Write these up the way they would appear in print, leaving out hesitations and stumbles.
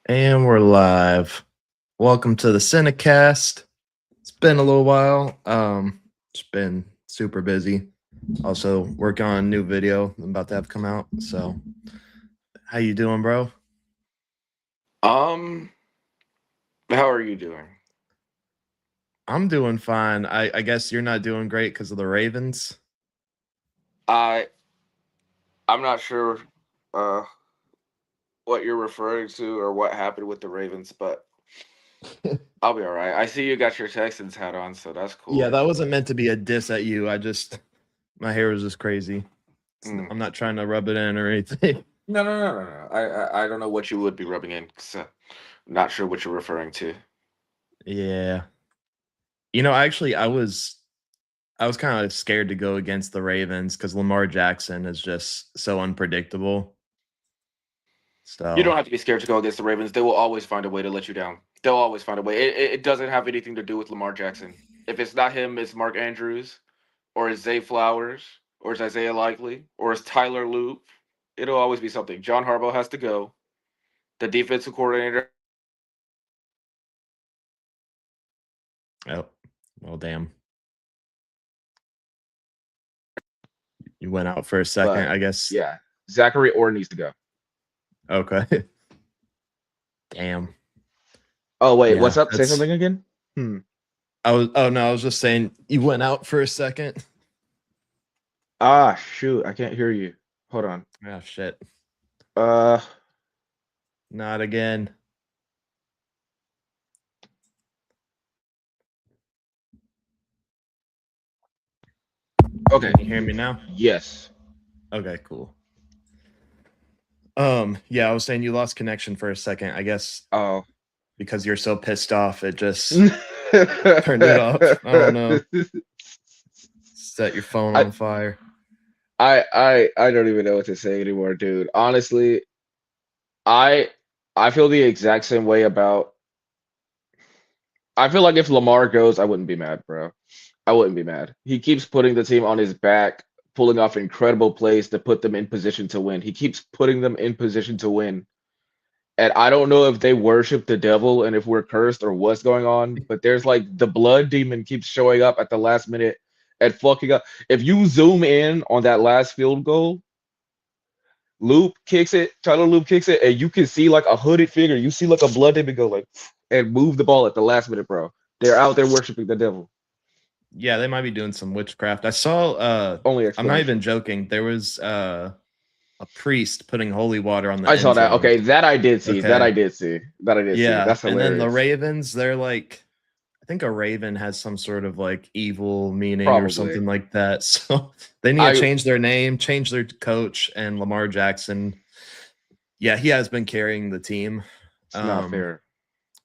And we're live. Welcome to the Cinecast. It's been a little while. It's been super busy. Also working on a new video I'm about to have come out. So, how you doing, bro? Um, how are you doing? I'm doing fine. I guess you're not doing great because of the Ravens. I I'm not sure uh what you're referring to or what happened with the Ravens, but I'll be all right. I see you got your Texans hat on, so that's Yeah, cool. that wasn't meant to be a diss at you. My hair was just crazy. Mm. I'm not trying to rub it in or anything. No. I don't know what you would be rubbing in. 'Cause, not sure what you're referring to. Yeah. I was kind of scared to go against the Ravens because Lamar Jackson is just so unpredictable. You So don't have to be scared to go against the Ravens. They will always find a way to let you down. They'll always find a way. It doesn't have anything to do with Lamar Jackson. If it's not him, it's Mark Andrews, or it's Zay Flowers, or it's Isaiah Likely, or it's Tyler Loop. It'll always be something. John Harbaugh has to go. The defensive coordinator. oh, well, damn. You went out for a second, But I guess. yeah, Zachary Orr needs to go. Okay. Damn. Oh wait, Yeah, what's up? Say that's. something again. Hmm. Oh no, I was just saying you went out for a second. Ah, shoot, I can't hear you. Hold on. Oh shit. Uh, Not again. okay. Can you hear me now? Yes. Okay, cool. Yeah, I was saying you lost connection for a second. I guess Oh. because you're so pissed off, it just turned it off. I don't know. Set your phone I on fire. I don't even know what to say anymore, dude. Honestly, I I feel the exact same way about. I feel like if Lamar goes, I wouldn't be mad, bro. I wouldn't be mad. He keeps putting the team on his back, pulling off incredible plays to put them in position to win. He keeps putting them in position to win. And I don't know if they worship the devil and if we're cursed or what's going on, but there's like the blood demon keeps showing up at the last minute and fucking up. If you zoom in on that last field goal, Loop kicks it, Tyler Loop kicks it, and you can see like a hooded figure. You see like a blood demon go like and move the ball at the last minute, bro. They're out there worshiping the devil. Yeah, they might be doing some witchcraft. I saw Only I'm not even explanation. joking. There was a priest putting holy water on the I end saw that. zone. Okay, that I did see. That Okay. I did see. That I did see. Yeah, That's and then the hilarious. Ravens, they're like I think a raven has some sort of like evil meaning or Probably. something like that. So they need to I change their name, change their coach, and Lamar Jackson. Yeah, he has been carrying the team. It's not Um, fair.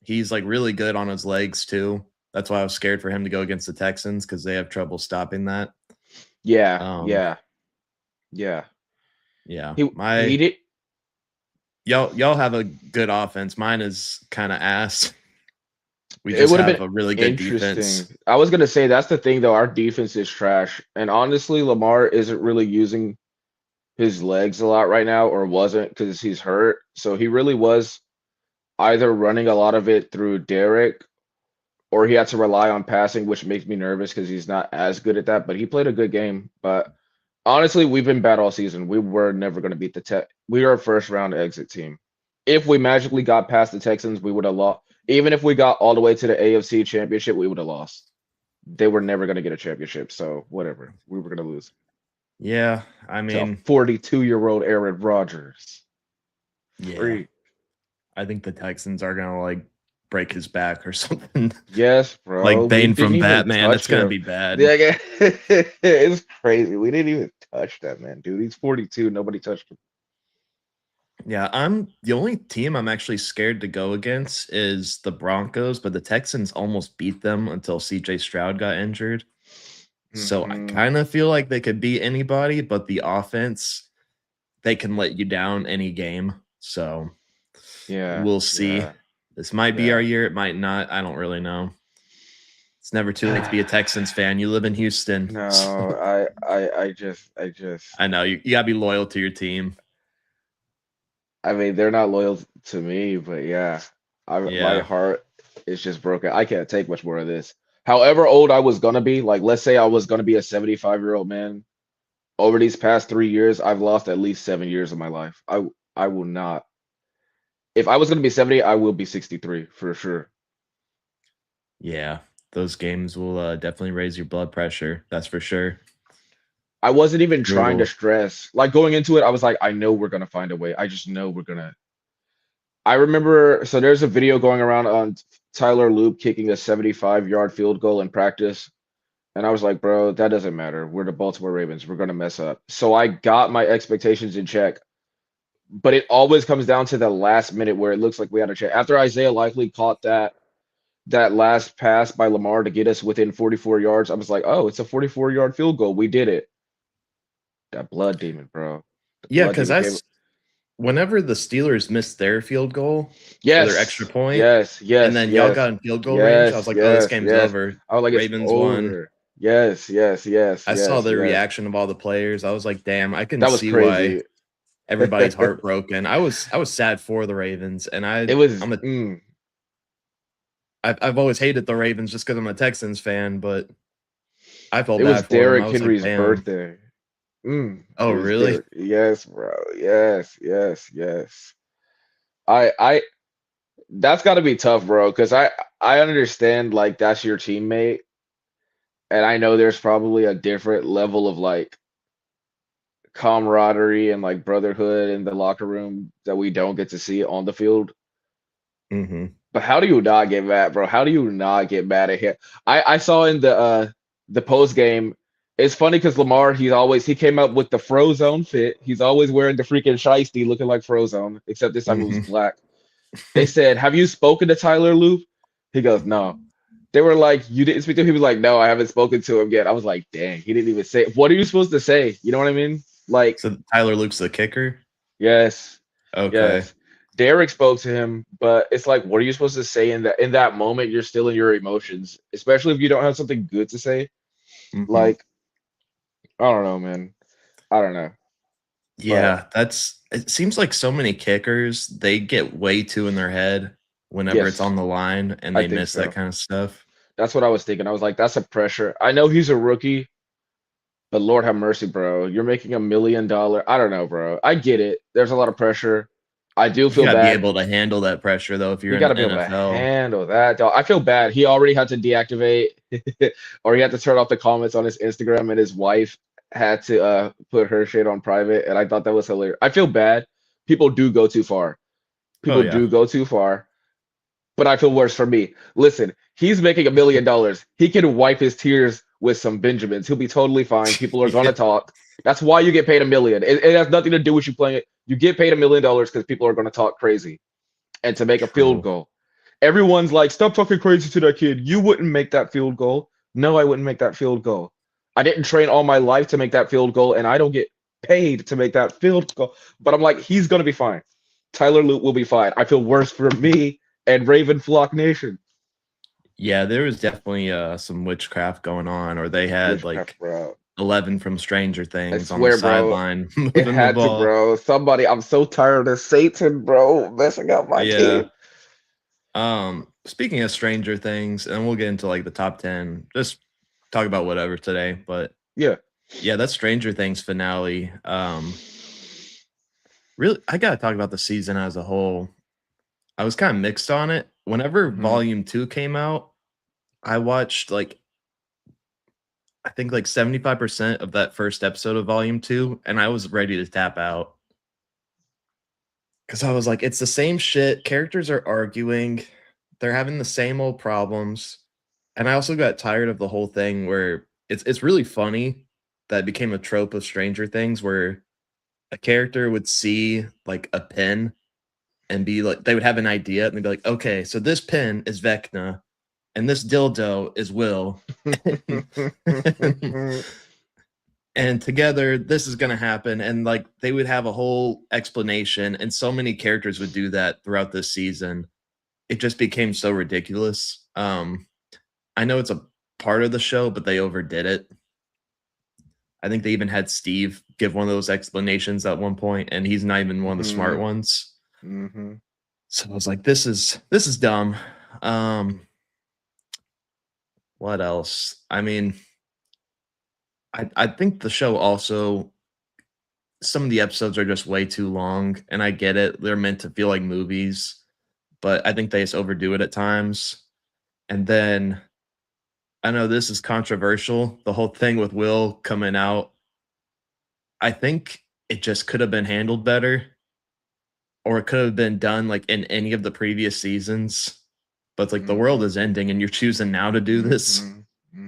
he's like really good on his legs too. That's why I was scared for him to go against the Texans because they have trouble stopping that. Yeah, Um, yeah, yeah. yeah, He my did. y'all have a good offense. Mine is kind of ass. We It just would have been have a really good interesting. defense. I was gonna say that's the thing though. Our defense is trash, and honestly, Lamar isn't really using his legs a lot right now, or wasn't because he's hurt. So he really was either running a lot of it through Derek, or he had to rely on passing, which makes me nervous because he's not as good at that. But he played a good game. But honestly, we've been bad all season. We were never going to beat the Tech. We are a first round exit team. If we magically got past the Texans, we would have lost. Even if we got all the way to the AFC Championship, we would have lost. They were never going to get a championship. So whatever. We were going to lose Yeah, I to a mean, 42-year-old Aaron Rodgers. yeah. Free. I think the Texans are gonna like break his back or something. Yes, bro. Like We Bane didn't from even Batman. It's touch gonna him. be bad. Yeah, it's crazy. We didn't even touch that man, dude. He's 42. Nobody touched him. Yeah, I'm the only team I'm actually scared to go against is the Broncos, but the Texans almost beat them until CJ Stroud got injured. So I Hmm. kind of feel like they could beat anybody, but the offense, they can let you down any game. So Yeah, we'll see. yeah, This might be our yeah. year. It might not. I don't really know. It's never too late to be a Texans fan. You live in Houston. No, So I just I know you gotta be loyal to your team. I mean, they're not loyal to me, but yeah, my Yeah. heart is just broken. I can't take much more of this. However old I was gonna be, like let's say I was gonna be a 75-year-old man, over these past 3 years, I've lost at least 7 years of my life. I will not. If I was gonna be 70, I will be 63 for sure. Yeah. Those games will definitely raise your blood pressure. That's for sure. I wasn't even trying to Brutal. stress. Like going into it, I was like, I know we're gonna find a way. I just know we're gonna. I remember, so there's a video going around on Tyler Loop kicking a 75-yard field goal in practice. And I was like, bro, that doesn't matter. We're the Baltimore Ravens. We're gonna mess up. So I got my expectations in check. But it always comes down to the last minute where it looks like we had a chance. After Isaiah Likely caught that last pass by Lamar to get us within 44 yards, I was like, oh, it's a 44-yard field goal. We did it. That blood demon, bro. The Yeah, blood because demon came. that's whenever the Steelers missed their field goal or their extra Yes, point, yes, and yes, then y'all yes, got in field goal range, I was yes, like, oh, this yes, game's yes. over. I was like, it's Ravens won. over. Yes, yes, yes, I saw yes, the yes. reaction of all the players. I was like, damn, I can That was see why crazy. everybody's heartbroken. I was sad for the Ravens, and It was I've always hated the Ravens just because I'm a Texans fan, but I felt it was bad for them. I Derrick was like, Henry's damn. birthday. Oh, It was really? Derrick. Yes, bro. Yes, yes, yes. I that's got to be tough, bro, because I understand like that's your teammate, and I know there's probably a different level of like camaraderie and like brotherhood in the locker room that we don't get to see on the field. Mm-hmm. But how do you not get mad, bro? How do you not get mad at him? I saw in the post game. It's funny because Lamar, he came up with the Frozone fit. He's always wearing the freaking shiesty looking like Frozone, except this time it was Mm-hmm. black. They said, "Have you spoken to Tyler Loop?" He goes, "No." They were like, "You didn't speak to him?" He was like, "No, I haven't spoken to him yet." I was like, "Dang, he didn't even say." What are you supposed to say? You know what I mean? Like, So Tyler Luke's the kicker? yes, Okay. yes. Derek spoke to him, but it's like, what are you supposed to say in that moment? You're still in your emotions, especially if you don't have something good to say. Mm-hmm. Like, I don't know, man. I don't know, but Yeah, it seems like so many kickers, they get way too in their head whenever it's yes, on the line and I they think miss that so. kind of stuff. That's what I was thinking. I was like, that's a pressure. I know he's a rookie, but Lord have mercy, bro. You're making $1 million. I don't know, bro. I get it. There's a lot of pressure. I do You feel gotta be bad. able to handle that pressure though if you're You in got the to be able to NFL. handle that, dog. I feel bad. He already had to deactivate, or he had to turn off the comments on his Instagram, and his wife had to put her shit on private. And I thought that was hilarious. I feel bad. People do go too far. Oh People yeah. do go too far. But I feel worse for me. Listen, he's making $1 million. He can wipe his tears with some Benjamins. He'll be totally fine. People are Yeah. gonna talk. That's why you get paid $1 million. It has nothing to do with you playing it. You get paid $1 million because people are gonna talk crazy and to make a field True. goal. Everyone's like, stop talking crazy to that kid. You wouldn't make that field goal. No, I wouldn't make that field goal. I didn't train all my life to make that field goal, and I don't get paid to make that field goal. But I'm like, he's gonna be fine. Tyler Lute will be fine. I feel worse for me and Raven Flock Nation. Yeah, there was definitely some witchcraft going on, or they had Witchcraft, like bro. 11 from Stranger I Things on the swear, bro. sideline It moving the had to, ball. bro. Somebody, I'm so tired of Satan, bro, messing up my Yeah. team. Speaking of Stranger Things, and we'll get into like the top 10, just talk about whatever today. But Yeah. yeah, that Stranger Things finale. Really, I gotta talk about the season as a whole. I was kind of mixed on it. Whenever Mhm. volume 2 came out, I watched like I think like 75% of that first episode of volume 2, and I was ready to tap out. Because I was like, it's the same shit. Characters are arguing, they're having the same old problems. And I also got tired of the whole thing where it's really funny that it became a trope of Stranger Things where a character would see like a pen and be like they would have an idea and they'd be like, okay, so this pen is Vecna and this dildo is Will. And together this is going to happen, and like they would have a whole explanation, and so many characters would do that throughout this season. It just became so ridiculous. I know it's a part of the show, but they overdid it. I think they even had Steve give one of those explanations at one point, and he's not even one of the smart Mhm. ones. Mm-hmm. So I was like, this is dumb. Um, what else? I mean, I think the show also some of the episodes are just way too long, and I get it. They're meant to feel like movies, but I think they just overdo it at times. And then I know this is controversial. The whole thing with Will coming out, I think it just could have been handled better, or it could have been done like in any of the previous seasons. But it's like the world Mm-hmm. is ending and you're choosing now to do this. Mm-hmm.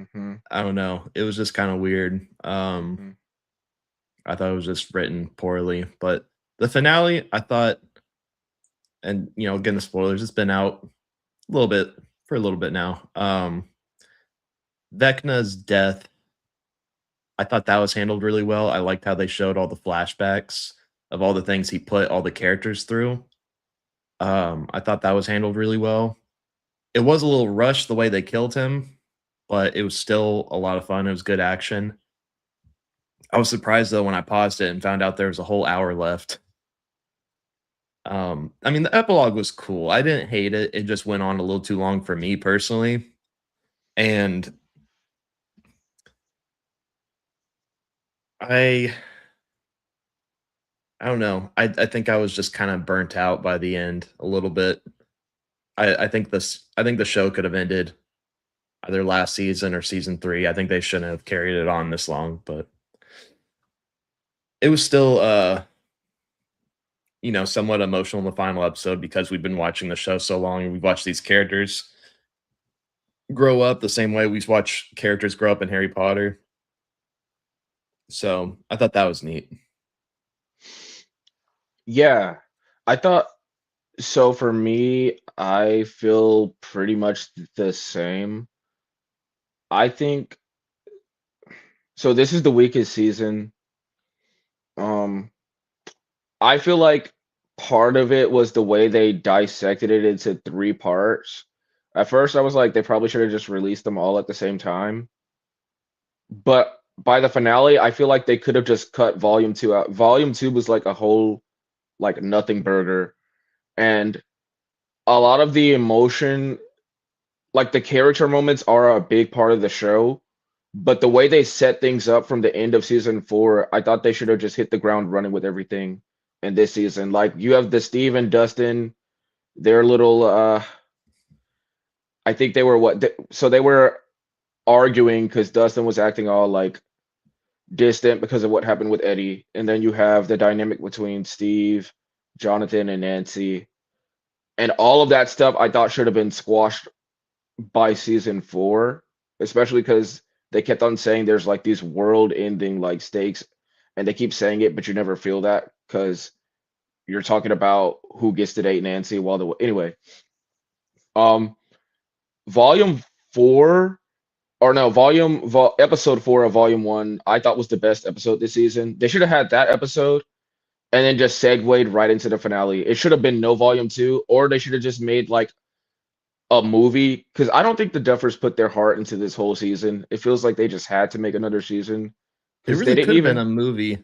Mm-hmm. I don't know. It was just kind of weird. Mm-hmm. I thought it was just written poorly. But the finale, I thought, and again the spoilers, it's been out a little bit for a little bit now. Vecna's death, I thought that was handled really well. I liked how they showed all the flashbacks of all the things he put all the characters through. I thought that was handled really well. It was a little rushed the way they killed him, but it was still a lot of fun. It was good action. I was surprised though when I paused it and found out there was a whole hour left. I mean, the epilogue was cool. I didn't hate it. It just went on a little too long for me personally. And I I don't know. I think I was just kind of burnt out by the end a little bit. I think the show could have ended either last season or season 3. I think they shouldn't have carried it on this long, but it was still somewhat emotional in the final episode because we've been watching the show so long and we've watched these characters grow up the same way we watch characters grow up in Harry Potter. So I thought that was neat. Yeah, I thought so. For me, I feel pretty much the same. I think so. This is the weakest season. Um, I feel like part of it was the way they dissected it into three parts. At first, I was like, they probably should have just released them all at the same time. But by the finale, I feel like they could have just cut volume two out. Volume two was like a whole like nothing burger. And a lot of the emotion, like the character moments are a big part of the show. But the way they set things up from the end of season four, I thought they should have just hit the ground running with everything in this season. Like you have the Steve and Dustin, their little I think they were so they were arguing because Dustin was acting all like distant because of what happened with Eddie. And then you have the dynamic between Steve, Jonathan, and Nancy. And all of that stuff I thought should have been squashed by season four, especially because they kept on saying there's like these world ending like stakes, and they keep saying it, but you never feel that because you're talking about who gets to date Nancy while the anyway. Um, volume four or no, episode four of volume one, I thought was the best episode this season. They should have had that episode and then just segued right into the finale. It should have been no volume two, or they should have just made like a movie because I don't think the Duffers put their heart into this whole season. It feels like they just had to make another season It because they really didn't could have been even. a movie.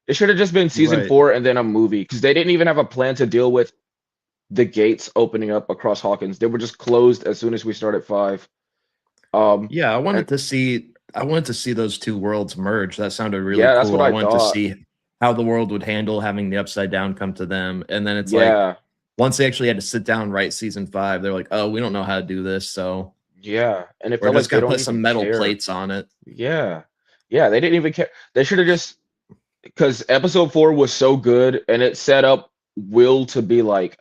It should have just been season Right. four and then a movie because they didn't even have a plan to deal with the gates opening up across Hawkins. They were just closed as soon as we started five. Yeah, And I wanted to see those two worlds merge. That sounded really yeah, that's cool. what I I wanted to thought. see how the world would handle having the upside down come to them. And then it's like Yeah, once they actually had to sit down and write season 5, they're like, "Oh, we don't know how to do this, so yeah, and it we're felt like just they gonna don't put even some metal care. plates on it." Yeah, yeah, they didn't even care. They should have just because episode four was so good and it set up Will to be like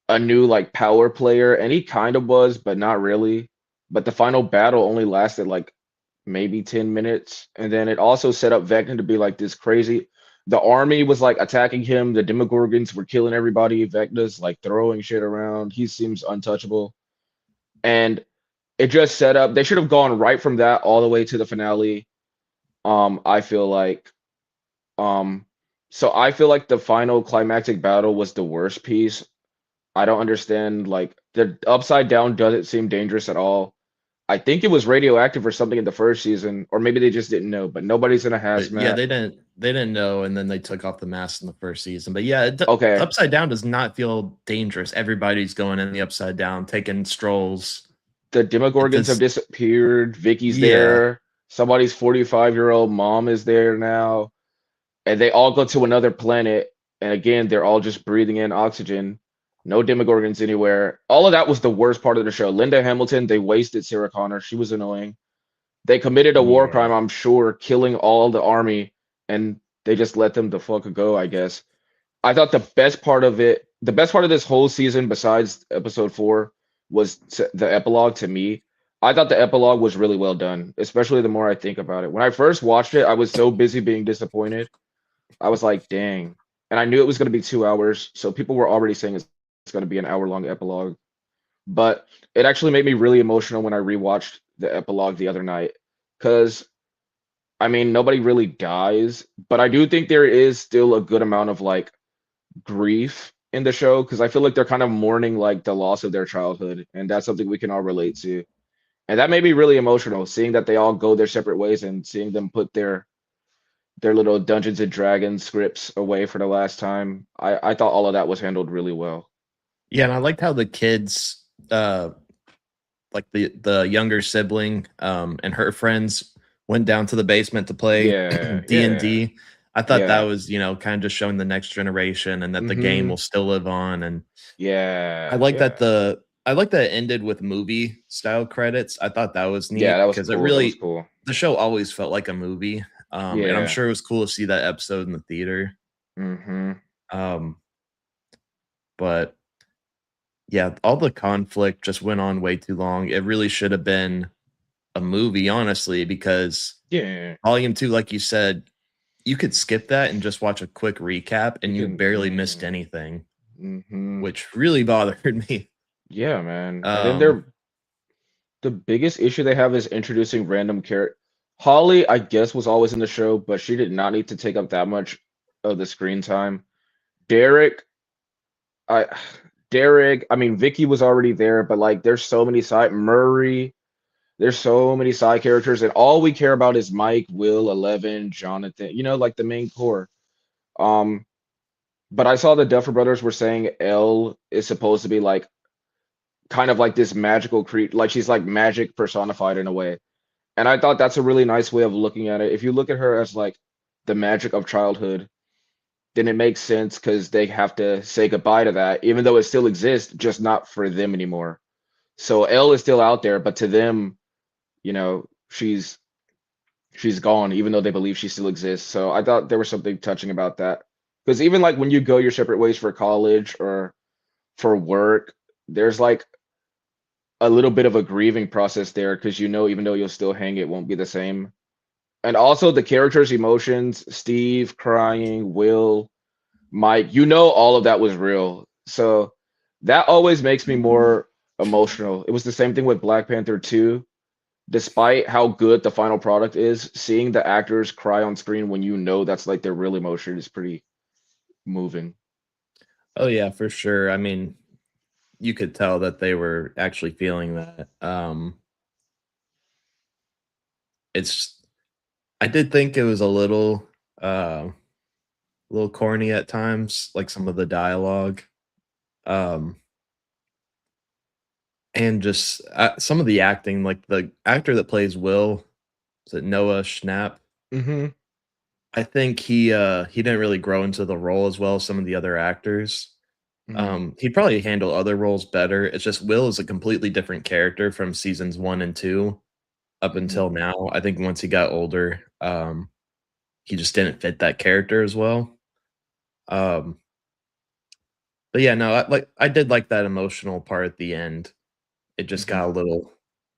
a new like power player, and he kind of was, but not really. But the final battle only lasted like maybe 10 minutes, and then it also set up Vecna to be like this crazy. The army was like attacking him. The Demogorgons were killing everybody. Vecna's like throwing shit around. He seems untouchable, and it just set up. They should have gone right from that all the way to the finale. I feel like um, so I feel like the final climactic battle was the worst piece. I don't understand like the upside down doesn't seem dangerous at all. I think it was radioactive or something in the first season, or maybe they just didn't know. But nobody's in a Yeah, hazmat. they didn't know, and then they took off the mask in the first season. But yeah, Okay, Upside Down does not feel dangerous. Everybody's going in the Upside Down, taking strolls. the It Demogorgons have does, disappeared. Vicky's yeah, there. Somebody's 45-year-old mom is there now, and they all go to another planet. And again, they're all just breathing in oxygen. No Demogorgons anywhere. All of that was the worst part of the show. Linda Hamilton, they wasted Sarah Connor. She was annoying. They committed a war yeah. crime, I'm sure, killing all the army, and they just let them the fuck go, I guess. I thought the best part of this whole season, besides episode 4, was the epilogue to me. I thought the epilogue was really well done, especially the more I think about it. When I first watched it, I was so busy being disappointed. I was like, dang. And I knew it was going to be 2 hours, so people were already saying it's going to be an hour-long epilogue. But it actually made me really emotional when I rewatched the epilogue the other night. Because, I mean, nobody really dies, but I do think there is still a good amount of like grief in the show because I feel like they're kind of mourning like the loss of their childhood, and that's something we can all relate to. And that made me really emotional, seeing that they all go their separate ways and seeing them put their little Dungeons and Dragons scripts away for the last time. I thought all of that was handled really well. Yeah, and I liked how the kids, like the younger sibling, and her friends went down to the basement to play Yeah, yeah, D&D. I thought that yeah. was, kind of just showing the next generation and that the game Mm-hmm. will still live on. And Yeah, yeah. I like that it ended with movie style credits. I thought that was Yeah, neat that was because it cool. That was really cool. the show always felt like a movie. And I'm Yeah. sure it was cool to see that episode in the theater. Mm-hmm. Um, but yeah, all the conflict just went on way too long. It really should have been a movie, honestly, because Yeah. Volume 2, like you said, you could skip that and just watch a quick recap You and you can. barely missed Yeah. anything, Mm-hmm. which really bothered me. Yeah, man. And then Um, the biggest issue they have is introducing random character. Holly, I guess, was always in the show, but she did not need to take up that much of the screen time. Derek, I Derek, I mean Vicky was already there, but like there's so many side Murray, there's so many side characters, and all we care about is Mike, Will, Eleven, Jonathan, like the main core. Um, but I saw the Duffer Brothers were saying Elle is supposed to be like kind of like this magical creature, like she's like magic personified in a way. And I thought that's a really nice way of looking at it. If you look at her as like the magic of childhood, then it makes sense because they have to say goodbye to that, even though it still exists, just not for them anymore. So Elle is still out there, but to them, she's gone, even though they believe she still exists. So I thought there was something touching about that. Because even like when you go your separate ways for college or for work, there's like a little bit of a grieving process there because even though you'll still hang, it won't be the same. And also the characters' emotions, Steve crying, Will, Mike, all of that was real. So that always makes me more emotional. It was the same thing with Black Panther 2. Despite how good the final product is, seeing the actors cry on screen when that's like their real emotion is pretty moving. oh yeah, for sure. I mean, you could tell that they were actually feeling that. It's I did think it was a little corny at times, like some of the dialogue. Um, and just some of the acting, like the actor that plays Will, is it Noah Schnapp? Mm-hmm. I think he didn't really grow into the role as well as some of the other actors. Mm-hmm. He'd probably handle other roles better. It's just Will is a completely different character from seasons 1 and 2 up Mm-hmm. until now. I think once he got older, he just didn't fit that character as well. Um, but yeah, no, I did like that emotional part at the end. It just Mm-hmm. got a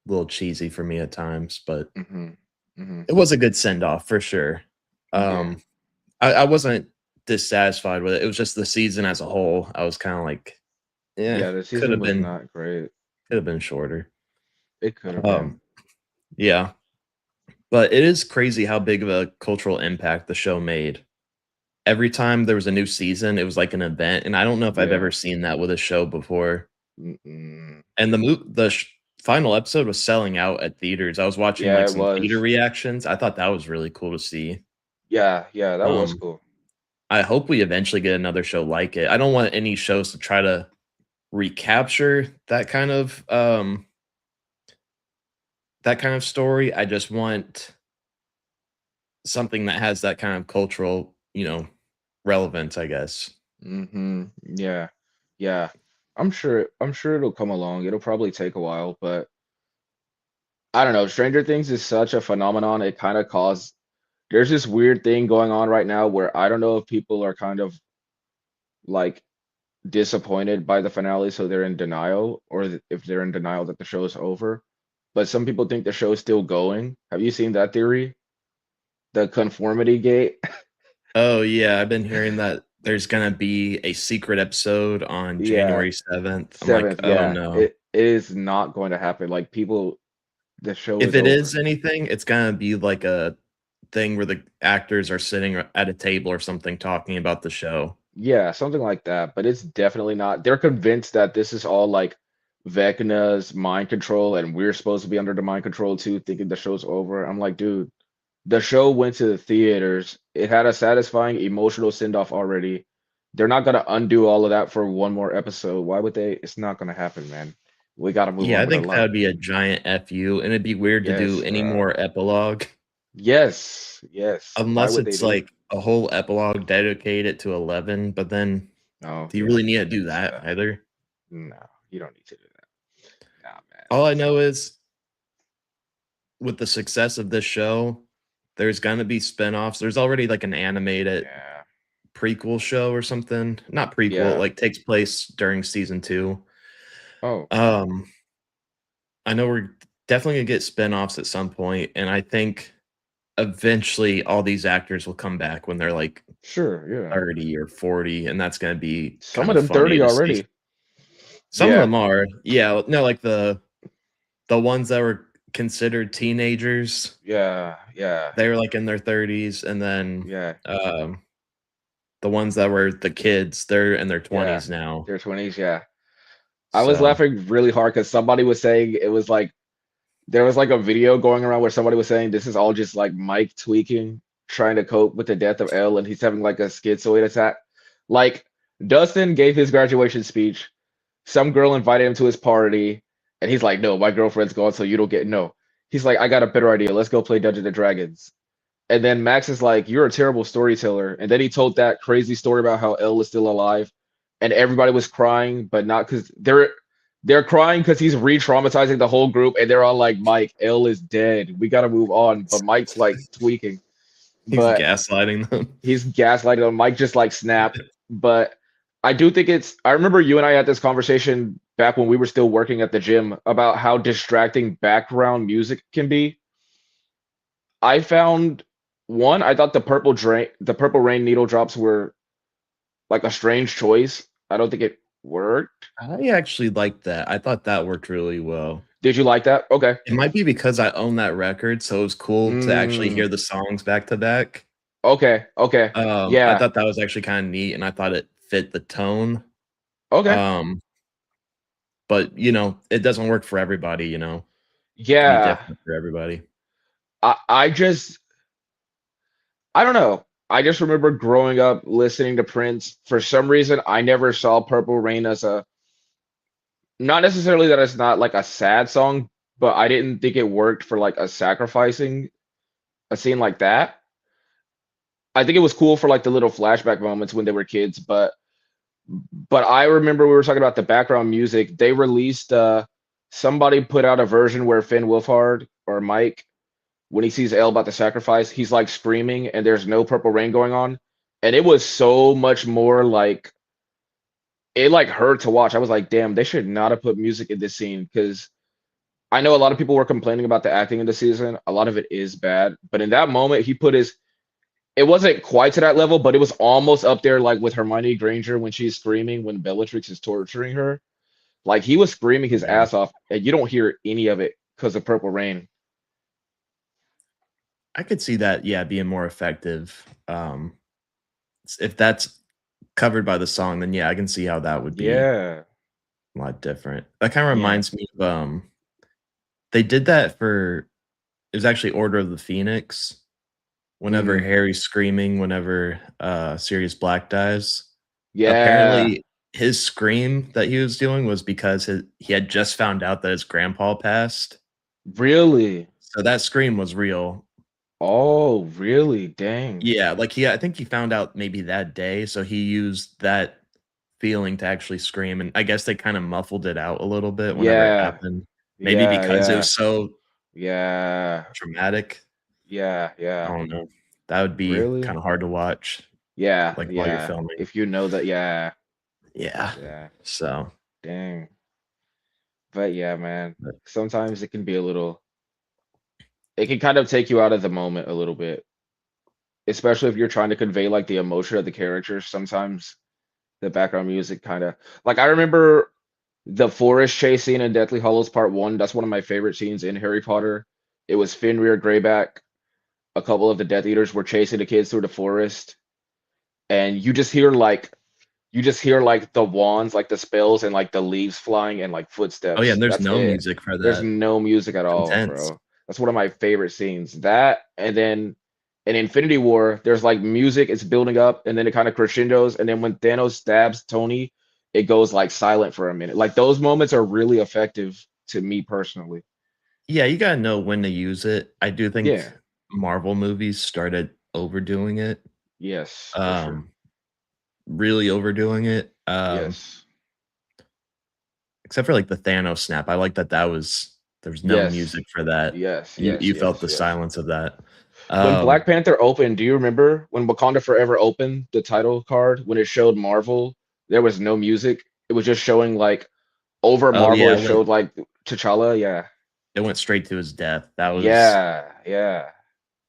little cheesy for me at times, but Mm-hmm. Mm-hmm. it was a good send off for sure. Yeah. Um, I wasn't dissatisfied with it. It was just the season as a whole. I was kind of like, yeah, Yeah, the season was not great. could have been shorter. It could have been. Um, yeah, but it is crazy how big of a cultural impact the show made. Every time there was a new season, it was like an event, and I don't know if I've Yeah. ever seen that with a show before. Mm-mm. And final episode was selling out at theaters. I was watching Yeah, like it some theater was. reactions. I thought that was really cool to see. Yeah, yeah, that was Um, cool. I hope we eventually get another show like it. I don't want any shows to try to recapture that kind of story. I just want something that has that kind of cultural, relevance, I guess. Yeah. Yeah. I'm sure it'll come along. It'll probably take a while, but I don't know. Stranger Things is such a phenomenon. It kind of caused there's this weird thing going on right now where I don't know if people are kind of like disappointed by the finale, so they're in denial, or if they're in denial that the show is over. But some people think the show is still going. Have you seen that theory? The conformity gate? Oh yeah, I've been hearing that there's gonna be a secret episode on Yeah, January 7th. I'm like, seventh. oh Yeah, no. it is not going to happen. Like people, the show If is it over. is anything, it's gonna be like a thing where the actors are sitting at a table or something talking about the show. Yeah, something like that. But it's definitely not. They're convinced that this is all like Vecna's mind control, and we're supposed to be under the mind control too, thinking the show's over. I'm like, dude, the show went to the theaters. It had a satisfying emotional send-off already. They're not gonna undo all of that for one more episode. Why would they? It's not gonna happen, man. We gotta move Yeah, on I with our think that life. would be a giant FU, and it'd be weird to do Yes, any bro. more epilogue Yes, yes. Why unless would they it's do it? like a whole epilogue dedicated to 11, but then No, do you you don't really need need to to do do that that. either? No, you don't need to do that. Nah, man. All I know is with the success of this show, there's gonna be spinoffs. There's already like an animated Yeah. prequel show or something. Not prequel, Yeah. like takes place during season 2. Oh, Um, I know we're definitely gonna get spinoffs at some point, and I think eventually all these actors will come back when they're like sure. Yeah. 30 or 40, and that's gonna be Some kind of of them funny 30 to see. already. Some of Yeah. them are, yeah, no, like the ones that were considered teenagers, Yeah. Yeah. they were like in their 30s, and then Yeah. the ones that were the kids, they're in their Yeah. 20s now. Their 20s. Yeah. I was So laughing really hard because somebody was saying it was like there was like a video going around where somebody was saying this is all just like Mike tweaking, trying to cope with the death of Elle, and he's having like a schizoid attack. Like Dustin gave his graduation speech. Some girl invited him to his party, and he's like, "No, my girlfriend's gone, so you don't get no." He's like, "I got a better idea. Let's go play Dungeons and Dragons." And then Max is like, "You're a terrible storyteller." And then he told that crazy story about how Elle is still alive, and everybody was crying, but not because they're crying because he's re-traumatizing the whole group, and they're all like, "Mike, Elle is dead. We got to move on." But Mike's like tweaking, he's but gaslighting them. he's gaslighting him. Mike just like snapped. But I do think it's. I remember you and I had this conversation back when we were still working at the gym about how distracting background music can be. I found one. I thought the Purple Rain needle drops were like a strange choice. I don't think it worked. I actually liked that. I thought that worked really well. Did you like that? Okay. It might be because I own that record, so it was cool to actually Mm, hear the songs back to back. okay. Okay. I Yeah. thought that was actually kinda neat, and I thought it fit the tone. Okay. Um, but, it doesn't work for everybody, It can be Yeah. different for everybody. I just I don't know. I just remember growing up listening to Prince. For some reason, I never saw Purple Rain as a not necessarily that it's not like a sad song, but I didn't think it worked for like a sacrificing a scene like that. I think it was cool for like the little flashback moments when they were kids, but I remember we were talking about the background music. They released somebody put out a version where Finn Wolfhard or Mike, when he sees Elle about to sacrifice, he's like screaming and there's no purple rain going on. And it was so much more like it like hurt to watch. I was like, damn, they should not have put music in this scene because I know a lot of people were complaining about the acting in the season. A lot of it is bad, but in that moment, he put his. It wasn't quite to that level, but it was almost up there, like with Hermione Granger when she's screaming when Bellatrix is torturing her. Like he was screaming his Yeah. ass off, and you don't hear any of it because of Purple Rain. I could see that, yeah, being more effective. If that's covered by the song, then, yeah, I can see how that would be Yeah, a lot different. That kinda yeah. reminds me of, They did that for it was actually Order of the Phoenix. Whenever Mm, Harry's screaming, whenever Sirius Black dies. yeah, Apparently, his scream that he was doing was because he had just found out that his grandpa passed. really? So that scream was real. Oh, really? Dang. Yeah, like, I think he found out maybe that day, so he used that feeling to actually scream, and I guess they kinda muffled it out a little bit whenever it Yeah, happened. Maybe yeah, because it yeah, was so yeah, dramatic. yeah, I yeah. don't know. That would be Really? kinda hard to watch, Yeah, like, while you're yeah. filming. If you know that, yeah, Yeah. yeah. So, Dang. But yeah, man. but Sometimes it can be a little, it can kind of take you out of the moment a little bit, especially if you're trying to convey like the emotion of the characters. Sometimes the background music kind of, like, I remember the forest chase scene in Deathly Hollows Part 1. That's one of my favorite scenes in Harry Potter. It was Fenrir Greyback. A couple of the Death Eaters were chasing the kids through the forest, and you just hear like the wands, like the spells, and like the leaves flying and like oh, yeah, footsteps. and there's That's no it. music for There's that. no music at It's all, intense. bro. That's one of my favorite scenes. That, and then in Infinity War, there's like music, it's building up, and then it kind of crescendos, and then when Thanos stabs Tony, it goes like silent for a minute. Like those moments are really effective to me personally. Yeah, you gotta know when to use it. I do think Yeah. Marvel movies started overdoing it, Yes, for sure. um, really overdoing it, Yes. except for, like, the Thanos snap. I like that there was no Yes. music for that. Yes. You Yes. you felt Yes. the Yes. silence of that. When Black Um, Panther opened, do you remember when Wakanda Forever opened the title card when it showed Marvel? There was no music. It was just showing like over oh, Marvel. yeah, It showed like T'Challa. Yeah, it went straight to his death. That was yeah, yeah,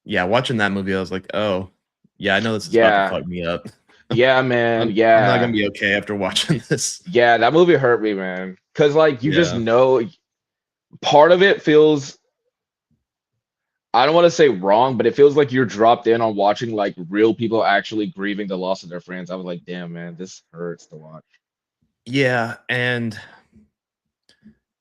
yeah, watching that movie, I was like, "Oh, yeah, I know this is about to yeah, fuck me up. yeah, man. I'm not gonna Yeah, be okay after watching this." yeah. That movie hurt me, man. Cause like you just Yeah. know part of it feels. I don't want to say wrong, but it feels like you're dropped in on watching like real people actually grieving the loss of their friends. I was like, damn, man, this hurts to watch. Yeah, and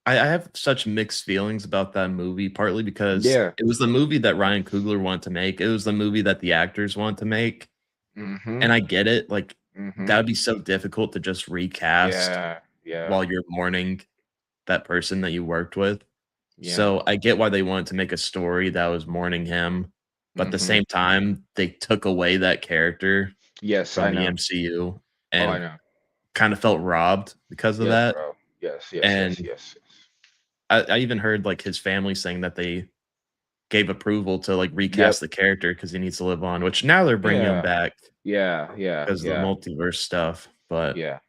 I have such mixed feelings about that movie, partly because Yeah. it was the movie that Ryan Coogler wanted to make. It was the movie that the actors want to make, Mm-hmm. and I get it, like, Mm-hmm. that would be so difficult to just recast Yeah, yeah, while you're mourning that person that you worked with. yeah. So, I get why they wanted to make a story that was mourning him, but at the Mm-hmm. same time, they took away that character Yes, I from the know. MCU Oh, I and know. kinda felt robbed because of Yes, that, bro. Yes, yes, yes, and yes, yes. I even heard, like, his family saying that they gave approval to, like, recast Yep. the character because he needs to live on, which now they're bringing him Yeah, back yeah, yeah, because of the yeah, multiverse stuff, but yeah,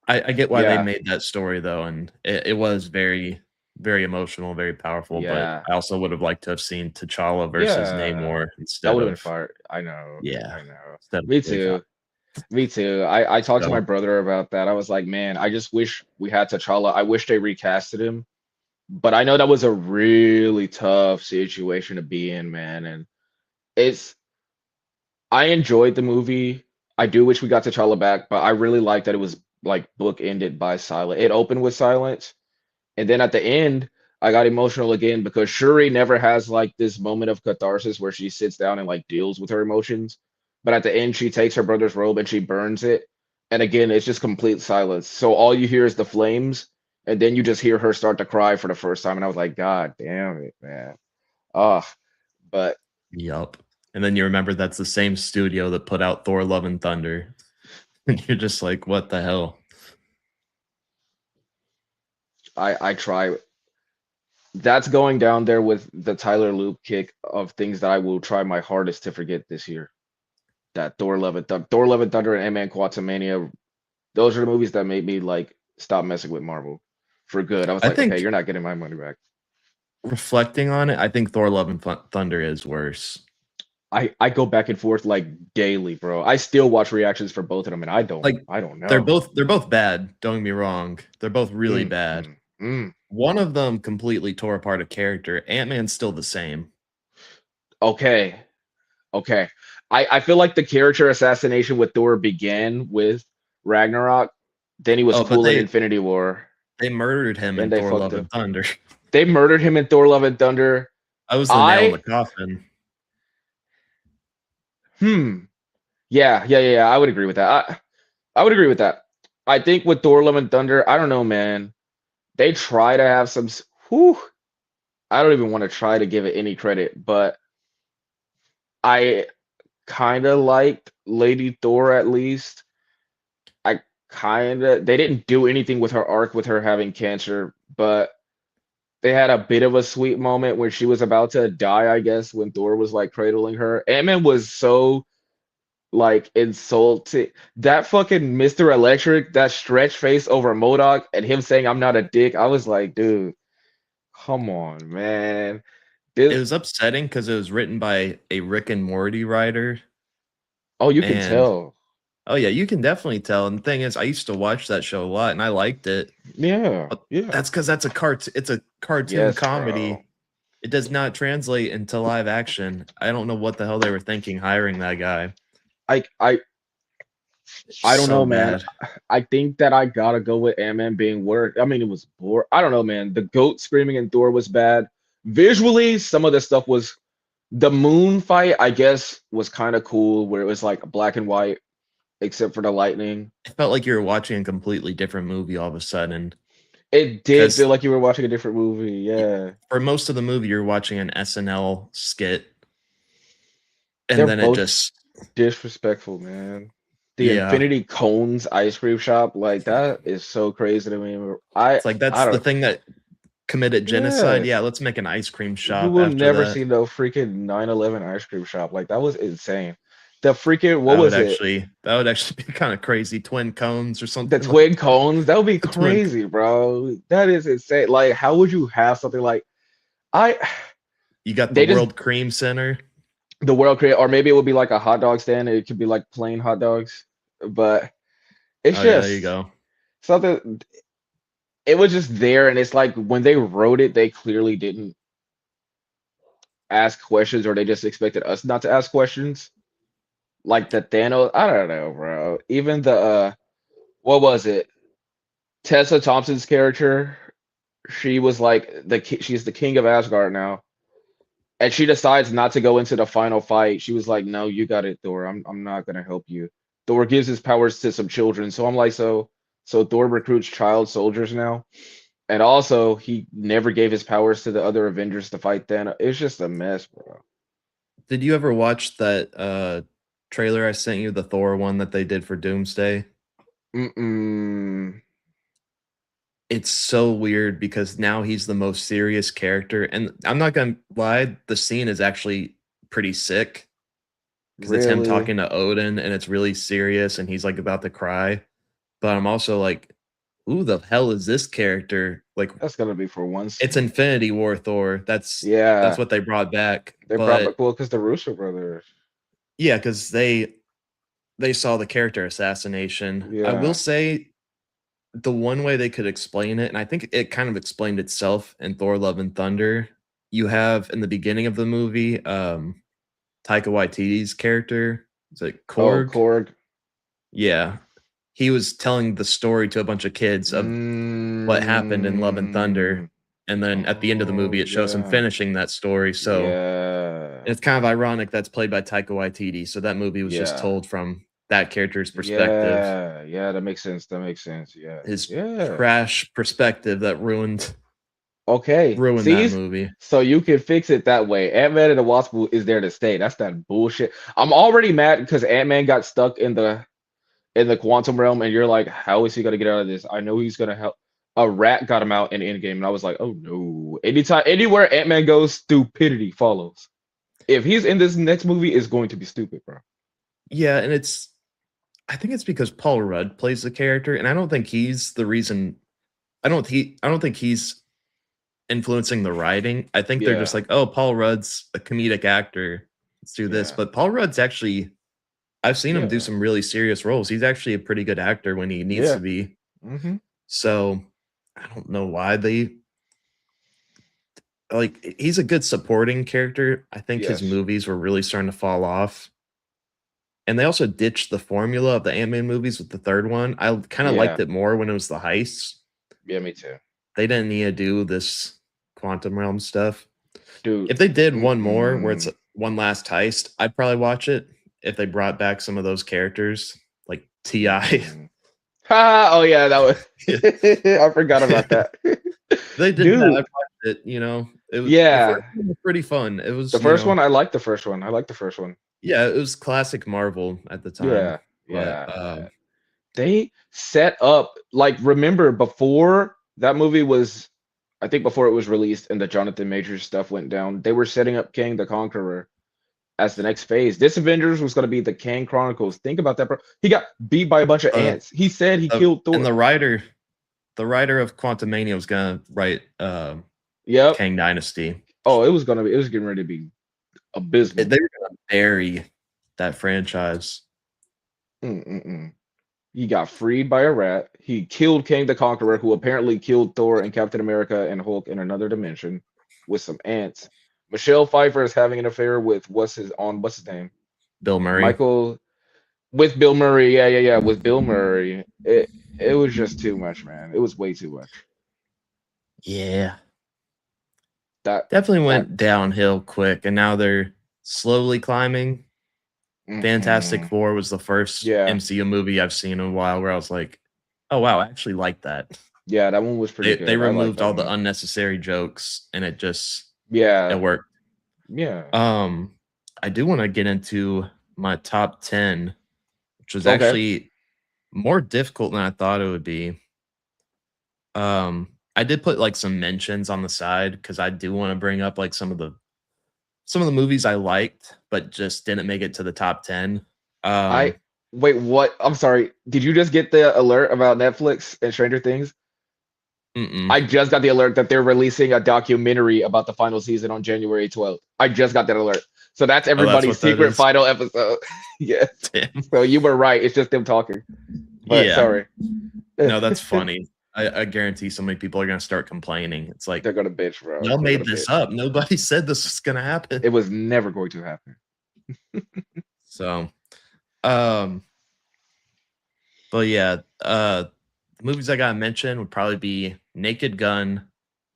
I get why they yeah, made that story though, and it was very, very emotional, very powerful, but yeah, I also would have liked to have seen T'Challa versus yeah. Namor That instead would have been of fire. I know. yeah, I know. instead of Me Billy Falcon. too. Me too. I talked to my So, brother about that. I was like, man, I just wish we had T'Challa. I wish they recasted him. But I know that was a really tough situation to be in, man. And it's I enjoyed the movie. I do wish we got T'Challa back, but I really like that it was like book ended by silence. It opened with silence, and then at the end, I got emotional again because Shuri never has like this moment of catharsis where she sits down and like deals with her emotions. But at the end, she takes her brother's robe and she burns it. And again, it's just complete silence. So all you hear is the flames, and then you just hear her start to cry for the first time. And I was like, God damn it, man. Ugh. But yup, and then you remember that's the same studio that put out Thor: Love and Thunder, and you're just like, "What the hell?" I try. That's going down there with the Tyler Loop kick of things that I will try my hardest to forget this year. That Thor: Love and Thunder, and Ant-Man Quantumania. Those are the movies that made me like stop messing with Marvel for good. I was I like, okay, think you're not getting my money back. reflecting on it, I think Thor: Love and Thunder is worse. I go back and forth like daily, bro. I still watch reactions for both of them, and Like, I don't know. they're both bad, don't get me wrong. They're both really Mm, bad. mm, mm. One of them completely tore apart a character. Ant-Man's still the same. Okay, okay. I feel like the character assassination with Thor began with Ragnarok. Then he was Oh, but cool in Infinity War. they murdered him Then in they Thor: fucked Love up. and Thunder. They murdered him in Thor: Love and Thunder. I was the nail in the I coffin. yeah. I would agree with that. I would agree with that. I think with Thor: Love and Thunder, I don't know, man. They try to have some. Whew, I don't even want to try to give it any credit, but I kind of liked Lady Thor at least. I kind of they didn't do anything with her arc with her having cancer, but they had a bit of a sweet moment where she was about to die, I guess, when Thor was like cradling her. Ant-Man was so like insulted. That fucking Mr. Electric, that stretch face over MODOK and him saying I'm not a dick. I was like, dude, come on, man. It This was upsetting because it was written by a Rick and Morty writer, oh, you can and tell. oh yeah, you can definitely tell. And the thing is, I used to watch that show a lot, and I liked it. Yeah, But yeah. that's because that's a it's a cartoon Yes, bro. comedy. It does not translate into live action. I don't know what the hell they were thinking hiring that guy. I I I don't So know, man. bad. I think that I gotta go with Ant-Man being worse. I mean, it was bored. I don't know, man. The goat screaming in Thor was bad. Visually, some of the stuff was the moon fight, I guess, was kind of cool, where it was like black and white, except for the lightning. It felt like you were watching a completely different movie all of a sudden. It did feel Because like you were watching a different movie. Yeah. for most of the movie, you're watching an SNL skit, They're and then it both just disrespectful, man. The yeah. Infinity Cones ice cream shop, like that is so crazy to me. It's like I that's the don't thing that committed genocide. yeah. Yeah, let's make an ice cream You shop will after never that. see no freaking 9/11 ice cream shop. Like that was insane. The freaking what That would was it? actually be kind of crazy. Twin cones or The something like twin cones? That would be the twin. crazy, bro. That is insane. Like, how would you have something like I You got the they just World Cream Center. the world create or maybe it would be like a hot dog stand and it could be like plain hot dogs. But it's Oh yeah, there you just go. something it was just there and it's like when they wrote it, they clearly didn't ask questions or they just expected us not to ask questions. Like the Thanos, I don't know, bro. Even the what was it? Tessa Thompson's character, she was like she's the king of Asgard now, and she decides not to go into the final fight. She was like, "No, you got it, Thor. I'm not gonna help you." Thor gives his powers to some children, so I'm like, so Thor recruits child soldiers now, and also he never gave his powers to the other Avengers to fight Thanos. It's just a mess, bro. Did you ever watch that trailer I sent you, the Thor one that they did for Doomsday? Mm-mm. It's so weird because now he's the most serious character, and I'm not gonna lie, the scene is actually pretty sick because it's him Really? talking to Odin, and it's really serious, and he's like about to cry. But I'm also like, who the hell is this character? Like, That's gonna be for one it's scene. Infinity War Thor. That's Yeah, what they brought back. they brought back But well because the Russo brothers. yeah, because they saw the character assassination. I will Yeah, say the one way they could explain it, and I think it kind of explained itself in Thor: Love and Thunder. You have in the beginning of the movie, Taika Waititi's character. Is it oh, Korg? Korg. Yeah. He was telling the story to a bunch of kids of what happened in Love and Thunder, Mm. and then at the end of the Oh movie, it shows him yeah, finishing that story, so yeah, it's kind of ironic that's played by Taika Waititi, so that movie was just yeah, told from that character's perspective, yeah. That makes sense. That makes sense. Yeah, his yeah. trash perspective that Okay. ruined that See, movie. so you can fix it that way. Ant-Man and the Wasp is there to stay. That's that bullshit. I'm already mad because Ant-Man got stuck in the quantum realm, and you're like, how is he gonna get out of this? I know he's gonna help. A rat got him out in Endgame, and I was like, oh no. Anytime, anywhere Ant-Man goes, stupidity follows. If he's in this next movie, it's going to be stupid, bro. Yeah, and I think it's because Paul Rudd plays the character, and I don't think he's the reason. I don't think he's influencing the writing. I think they're just Yeah, like, "Oh, Paul Rudd's a comedic actor. Let's do this." yeah, But Paul Rudd's actually I've seen him do yeah, some really serious roles. He's actually a pretty good actor when he needs to yeah. be. Hmm. So, I don't know why they like he's a good supporting character. I think his Yes. movies were really starting to fall off. And they also ditched the formula of the Ant-Man movies with the third one. I kind of liked Yeah. it more when it was the heists. Yeah, me too. They didn't need to do this quantum realm stuff. dude. If they did one more where it's mm, one last heist, I'd probably watch it. If they brought back some of those characters like Ti. mm. Ha! Oh yeah, that was. I forgot about that, They did that. I dude. watched it. The first Yeah, one was pretty fun. It was the first one. I like the first one. I like the first one. yeah, it was classic Marvel at the time. Yeah, But yeah, yeah. They set up like remember before that movie was, I think before it was released and the Jonathan Majors stuff went down, they were setting up King the Conqueror as the next phase. This Avengers was going to be the Kang Chronicles. Think about that, bro. He got beat by a bunch of uh, ants. He said he uh, killed and Thor. the writer of Quantum Mania was gonna write Yep. Kang Dynasty. Oh, it was getting ready to be abysmal. They were gonna bury that franchise. Mm-mm-mm. He got freed by a rat. He killed King the Conqueror, who apparently killed Thor and Captain America and Hulk in another dimension with some ants. Michelle Pfeiffer is having an affair with what's his name? Bill Murray. Michael with Bill Murray. Yeah, yeah, yeah. With Bill Murray. It was just too much, man. It was way too much. Yeah. That Definitely went downhill quick, and now they're slowly climbing. Fantastic Four was the first Yeah. MCU movie I've seen in a while where I was like, oh wow, I actually like that. Yeah, that one was pretty good. They I liked removed that all the one. unnecessary jokes and it Yeah. worked. Yeah. I do want to get into my top 10, which was Okay. actually more difficult than I thought it would be. I did put like some mentions on the side because I do want to bring up like some of the movies I liked, but just didn't make it to the top 10. Wait, what? I'm sorry. Did you just get the alert about Netflix and Stranger Things? I just got the alert that they're releasing a documentary about the final season on January 12th. I just got that alert. So that's everybody's what that secret is? final episode. Yeah. Damn. So you were right. It's just them talking. But Yeah. sorry. No, that's funny. I guarantee so many people are gonna start complaining. It's like They're gonna bitch, bro. y'all They're made gonna this bitch. up. Nobody said this was gonna happen. It was never going to happen. So, but yeah, the movies I got mentioned would probably be Naked Gun,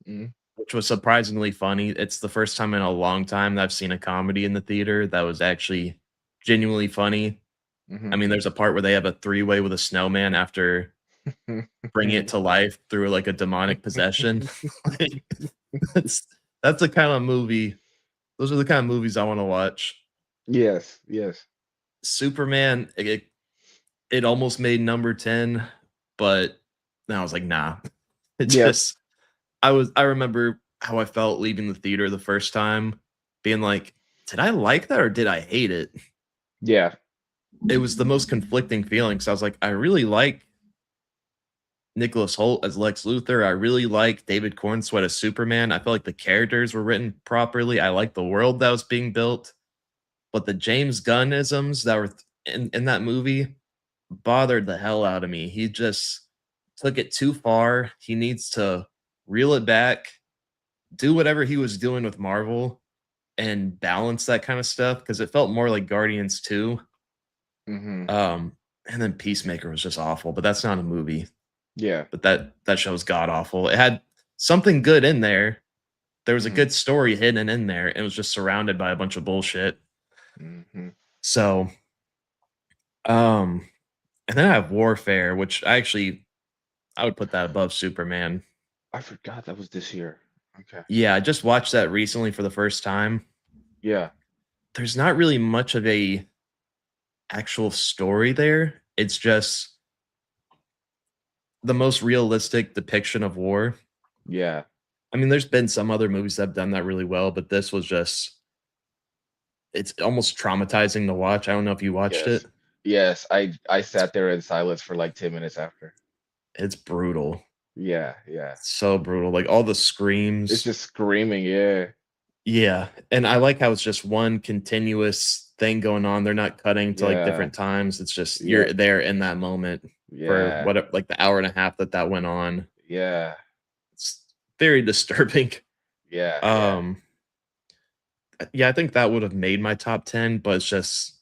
Mhm. which was surprisingly funny. It's the first time in a long time that I've seen a comedy in the theater that was actually genuinely funny. Mhm. I mean, there's a part where they have a three-way with a snowman after bringing it to life through like a demonic possession. Like, that's the kind of movie. Those are the kind of movies I want to watch. Yes, yes. Superman, it almost made number 10, but then I was like, nah. It Yeah. just I remember how I felt leaving the theater the first time, being like, did I like that or did I hate it? Yeah. It was the most conflicting feeling. So I was like, I really like Nicholas Holt as Lex Luthor. I really like David Cornsweet as Superman. I felt like the characters were written properly. I like the world that was being built. But the James Gunnisms that were in that movie bothered the hell out of me. He just took it too far. He needs to reel it back, do whatever he was doing with Marvel, and balance that kind of stuff because it felt more like Guardians 2. Mhm. And then Peacemaker was just awful, but that's not a movie. Yeah. But that show was god awful. It had something good in there. There was a good story hidden in there. It was just surrounded by a bunch of bullshit. Mhm. So, and then I have Warfare, which I would put that above Superman. I forgot that was this year. Okay. Yeah, I just watched that recently for the first time. Yeah. There's not really much of a actual story there. It's just the most realistic depiction of war. Yeah. I mean, there's been some other movies that have done that really well, but this was just it's almost traumatizing to watch. I don't know if you watched Yes. it. Yes. I sat there in silence for like 10 minutes after. It's brutal. Yeah. Yeah. So brutal. Like all the screams. It's just screaming. Yeah. Yeah, and I like how it's just one continuous thing going on. They're not cutting to like Yeah. different times. It's just Yeah. you're there in that moment for Yeah. what like the hour and a half that went on. Yeah. It's very disturbing. Yeah. Yeah. Yeah, I think that would have made my top 10, but it's just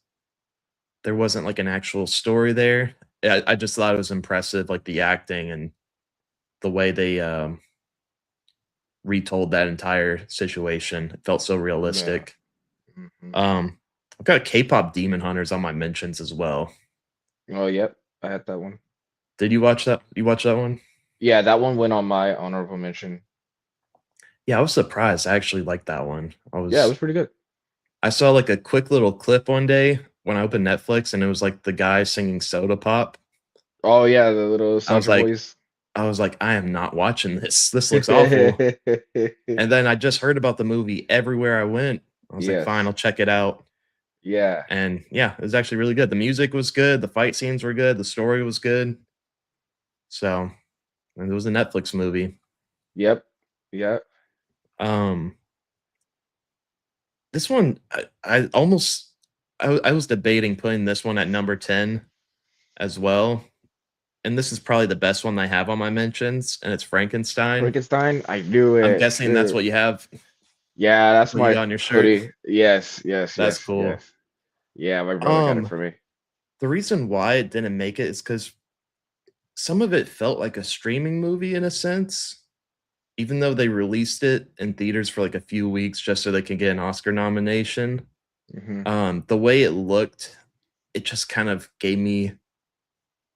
there wasn't like an actual story there. I just thought it was impressive, like the acting and the way they retold that entire situation. It felt so realistic. Mhm. I've got K-pop Demon Hunters on my mentions as well. Oh, yep. I had that one. Did you watch that? You watch that one? Yeah, that one went on my honorable mention. Yeah, I was surprised. I actually liked that one. Yeah, it was pretty good. I saw like a quick little clip one day when I opened Netflix, and it was like the guy singing Soda Pop. Oh yeah, the little I was Soldier like, Boys. I am not watching this. This looks awful. And then I just heard about the movie everywhere I went. I was like, fine, Yes. I'll check it out. Yeah. And yeah, it was actually really good. The music was good. The fight scenes were good. The story was good. So, and it was a Netflix movie. Yep. Yep. Um, this one, I almost, I was debating putting this one at number 10 as well. And this is probably the best one I have on my mentions, and it's Frankenstein. Frankenstein. I knew I'm it. guessing that's what you have. Yeah, That's that's what you my got on your shirt. hoodie. Yes. Yes. That's Yes. cool. Yes. Yeah, my brother got it Um, for me. the reason why it didn't make it is because some of it felt like a streaming movie in a sense, even though they released it in theaters for like a few weeks just so they can get an Oscar nomination. Hmm. The way it looked, it just kind of gave me a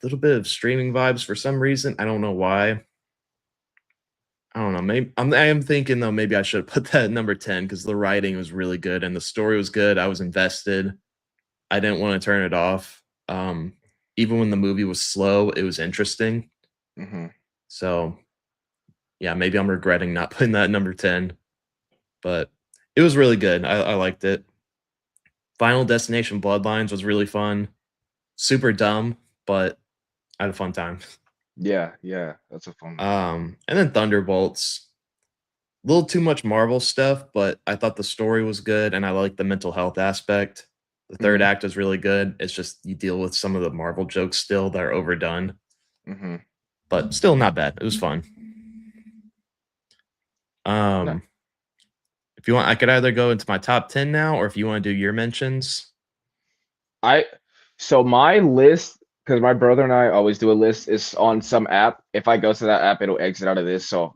little bit of streaming vibes for some reason. I don't know why. I don't know. Maybe I am thinking though. Maybe I should put that at number 10 because the writing was really good and the story was good. I was invested. I didn't want to turn it off. Even when the movie was slow, it was interesting. Hmm. So yeah, maybe I'm regretting not putting that at number 10, but it was really good. I liked it. Final Destination Bloodlines was really fun. Super dumb, but I had a fun time. Yeah. Yeah. That's a fun one. And then Thunderbolts. A little too much Marvel stuff, but I thought the story was good and I like the mental health aspect. The third Hmm. act is really good. It's just you deal with some of the Marvel jokes still that are overdone, Hmm. but still not bad. It was fun. No. Um, if you want, I could either go into my top 10 now, or if you want to do your mentions. I so my list, because my brother and I always do a list, is on some app. If I go to that app, it'll exit out of this, so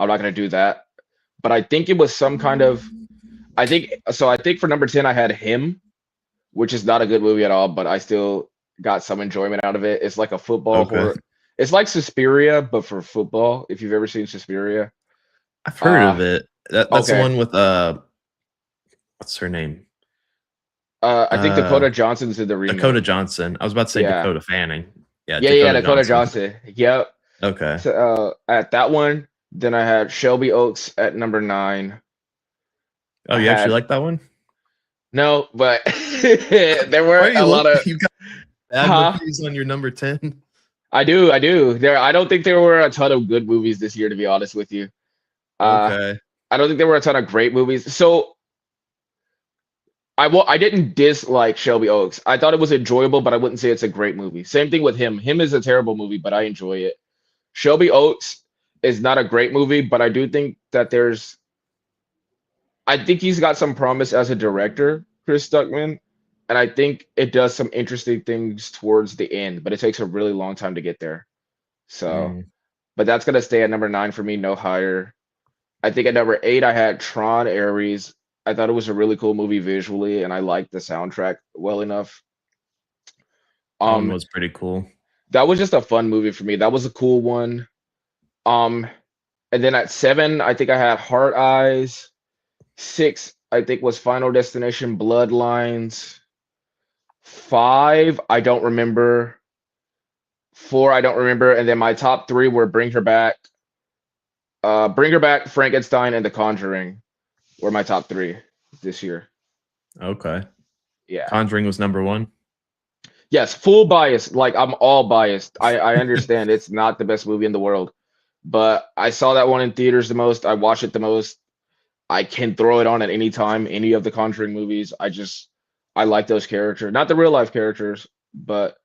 I'm not gonna do that. But I think it was some kind of I think so. I think for number 10, I had him, which is not a good movie at all, but I still got some enjoyment out of it. It's like a football Okay. horror. It's like Suspiria, but for football. If you've ever seen Suspiria, I've heard uh, of it. That's the okay. one with what's her name? I think Uh Dakota Johnson's in the Dakota remake. Johnson. I was about to say Yeah, Dakota Fanning. Yeah, yeah, Dakota Dakota Johnson. Johnson. Yep. Okay. So at that one, then I had Shelby Oaks at number 9. Oh, I you actually had like that one? no, but there Why were are a you lot looking? of You got bad huh. movies on your number 10? I do. I don't think there were a ton of good movies this year, to be honest with you. Uh, Okay. I don't think there were a ton of great movies. So I didn't dislike Shelby Oaks. I thought it was enjoyable, but I wouldn't say it's a great movie. Same thing with him. Him is a terrible movie, but I enjoy it. Shelby Oaks is not a great movie, but I do think that I think he's got some promise as a director, Chris Stuckman, and I think it does some interesting things towards the end, but it takes a really long time to get there. So, Mm, but that's gonna stay at number 9 for me, no higher. I think at number 8 I had Tron Ares. I thought it was a really cool movie visually, and I liked the soundtrack well enough. that one Um, was pretty cool. that was just a fun movie for me. That was a cool one. Um, and then at 7, I think I had Heart Eyes. 6, I think was Final Destination Bloodlines. 5, I don't remember. 4, I don't remember. And then my top 3 were Bring Her Back, Frankenstein, and The Conjuring were my top 3 this year. Okay. Yeah. Conjuring was number 1. Yes, full bias. Like I'm all biased. I understand it's not the best movie in the world, but I saw that one in theaters the most. I watched it the most. I can throw it on at any time, any of the Conjuring movies. I like those characters, not the real life characters, but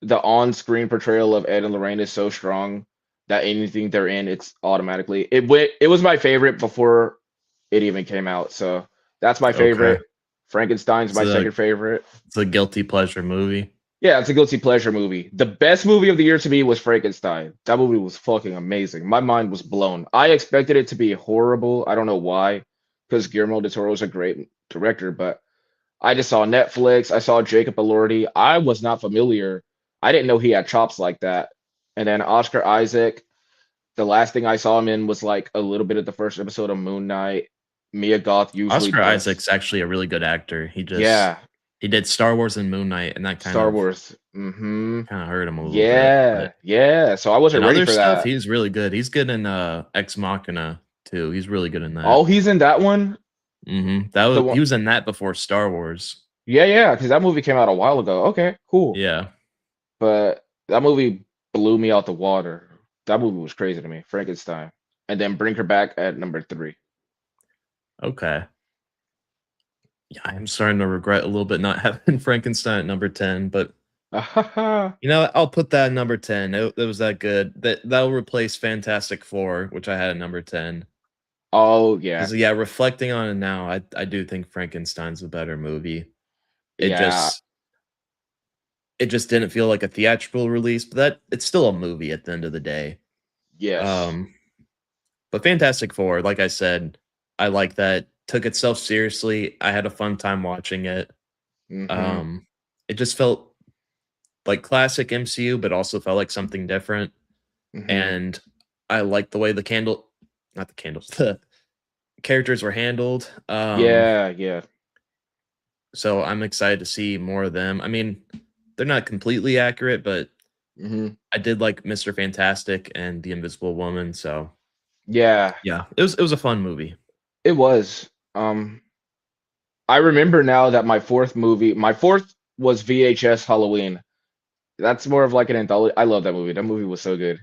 the on-screen portrayal of Ed and Lorraine is so strong that anything they're in, it's automatically it was my favorite before it even came out. So that's my Okay. favorite. Frankenstein's It's my a second favorite. it's a guilty pleasure movie. Yeah, it's a guilty pleasure movie. The best movie of the year to me was Frankenstein. That movie was fucking amazing. My mind was blown. I expected it to be horrible. I don't know why, because Guillermo del Toro is a great director, but I just saw Netflix. I saw Jacob Elordi. I was not familiar. I didn't know he had chops like that. And then Oscar Isaac. The last thing I saw him in was like a little bit of the first episode of Moon Knight. Mia Goth usually Oscar does. Isaac's actually a really good actor. Yeah, He did Star Wars and Moon Knight, and that Star Wars. Mm-hmm. kind of hurt him a little bit. Yeah, But yeah. So I wasn't in ready other for stuff, that. he's really good. He's good in Ex Machina too. He's really good in that. Oh, he's in that one. That The was one. he was in that before Star Wars. Yeah, yeah. Because that movie came out a while ago. Okay, cool. Yeah. But that movie blew me out the water. That movie was crazy to me. Frankenstein, and then Bring Her Back at number 3. Okay. Yeah, I'm starting to regret a little bit not having Frankenstein at number 10, but you know, I'll put that at number 10. It was that good. That'll replace Fantastic Four, which I had at number 10. Oh yeah, 'Cause yeah, reflecting on it now, I do think Frankenstein's a better movie. It yeah. just it just didn't feel like a theatrical release, but it's still a movie at the end of the day. Yes. Um, but Fantastic Four, like I said, I like that. Took itself seriously. I had a fun time watching it. Mm-hmm. Um, it just felt like classic MCU, but also felt like something different. Mm-hmm. And I like the way not the candles, the characters were handled. Yeah, yeah. So I'm excited to see more of them. I mean, they're not completely accurate, but Mm-hmm. I did like Mr. Fantastic and the Invisible Woman. So Yeah, yeah, it was a fun movie. it was. I remember now that my fourth was VHS Halloween. That's more of like an anthology. I love that movie. That movie was so good.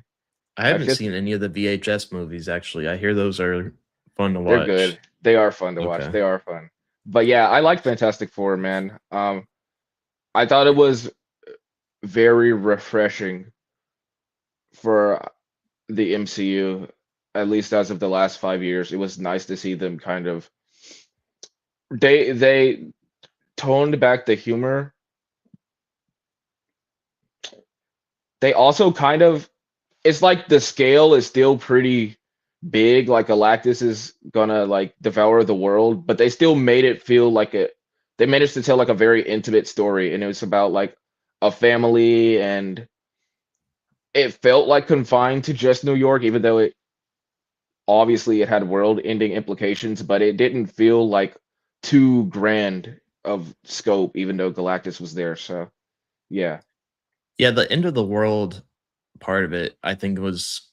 I My haven't fifth, seen any of the VHS movies actually. I hear those are fun to they're good. watch. They are fun to watch. Okay. They are fun. But yeah, I like Fantastic Four, man. I thought it was very refreshing for the MCU, at least as of the last 5 years. It was nice to see them kind of they toned back the humor. They also kind of, it's like the scale is still pretty big, like Galactus is gonna like devour the world, but they still made it feel like they managed to tell like a very intimate story, and it was about like a family, and it felt like confined to just New York, even though it obviously it had world-ending implications, but it didn't feel like too grand of scope, even though Galactus was there. So yeah. Yeah, the end of the world part of it, I think was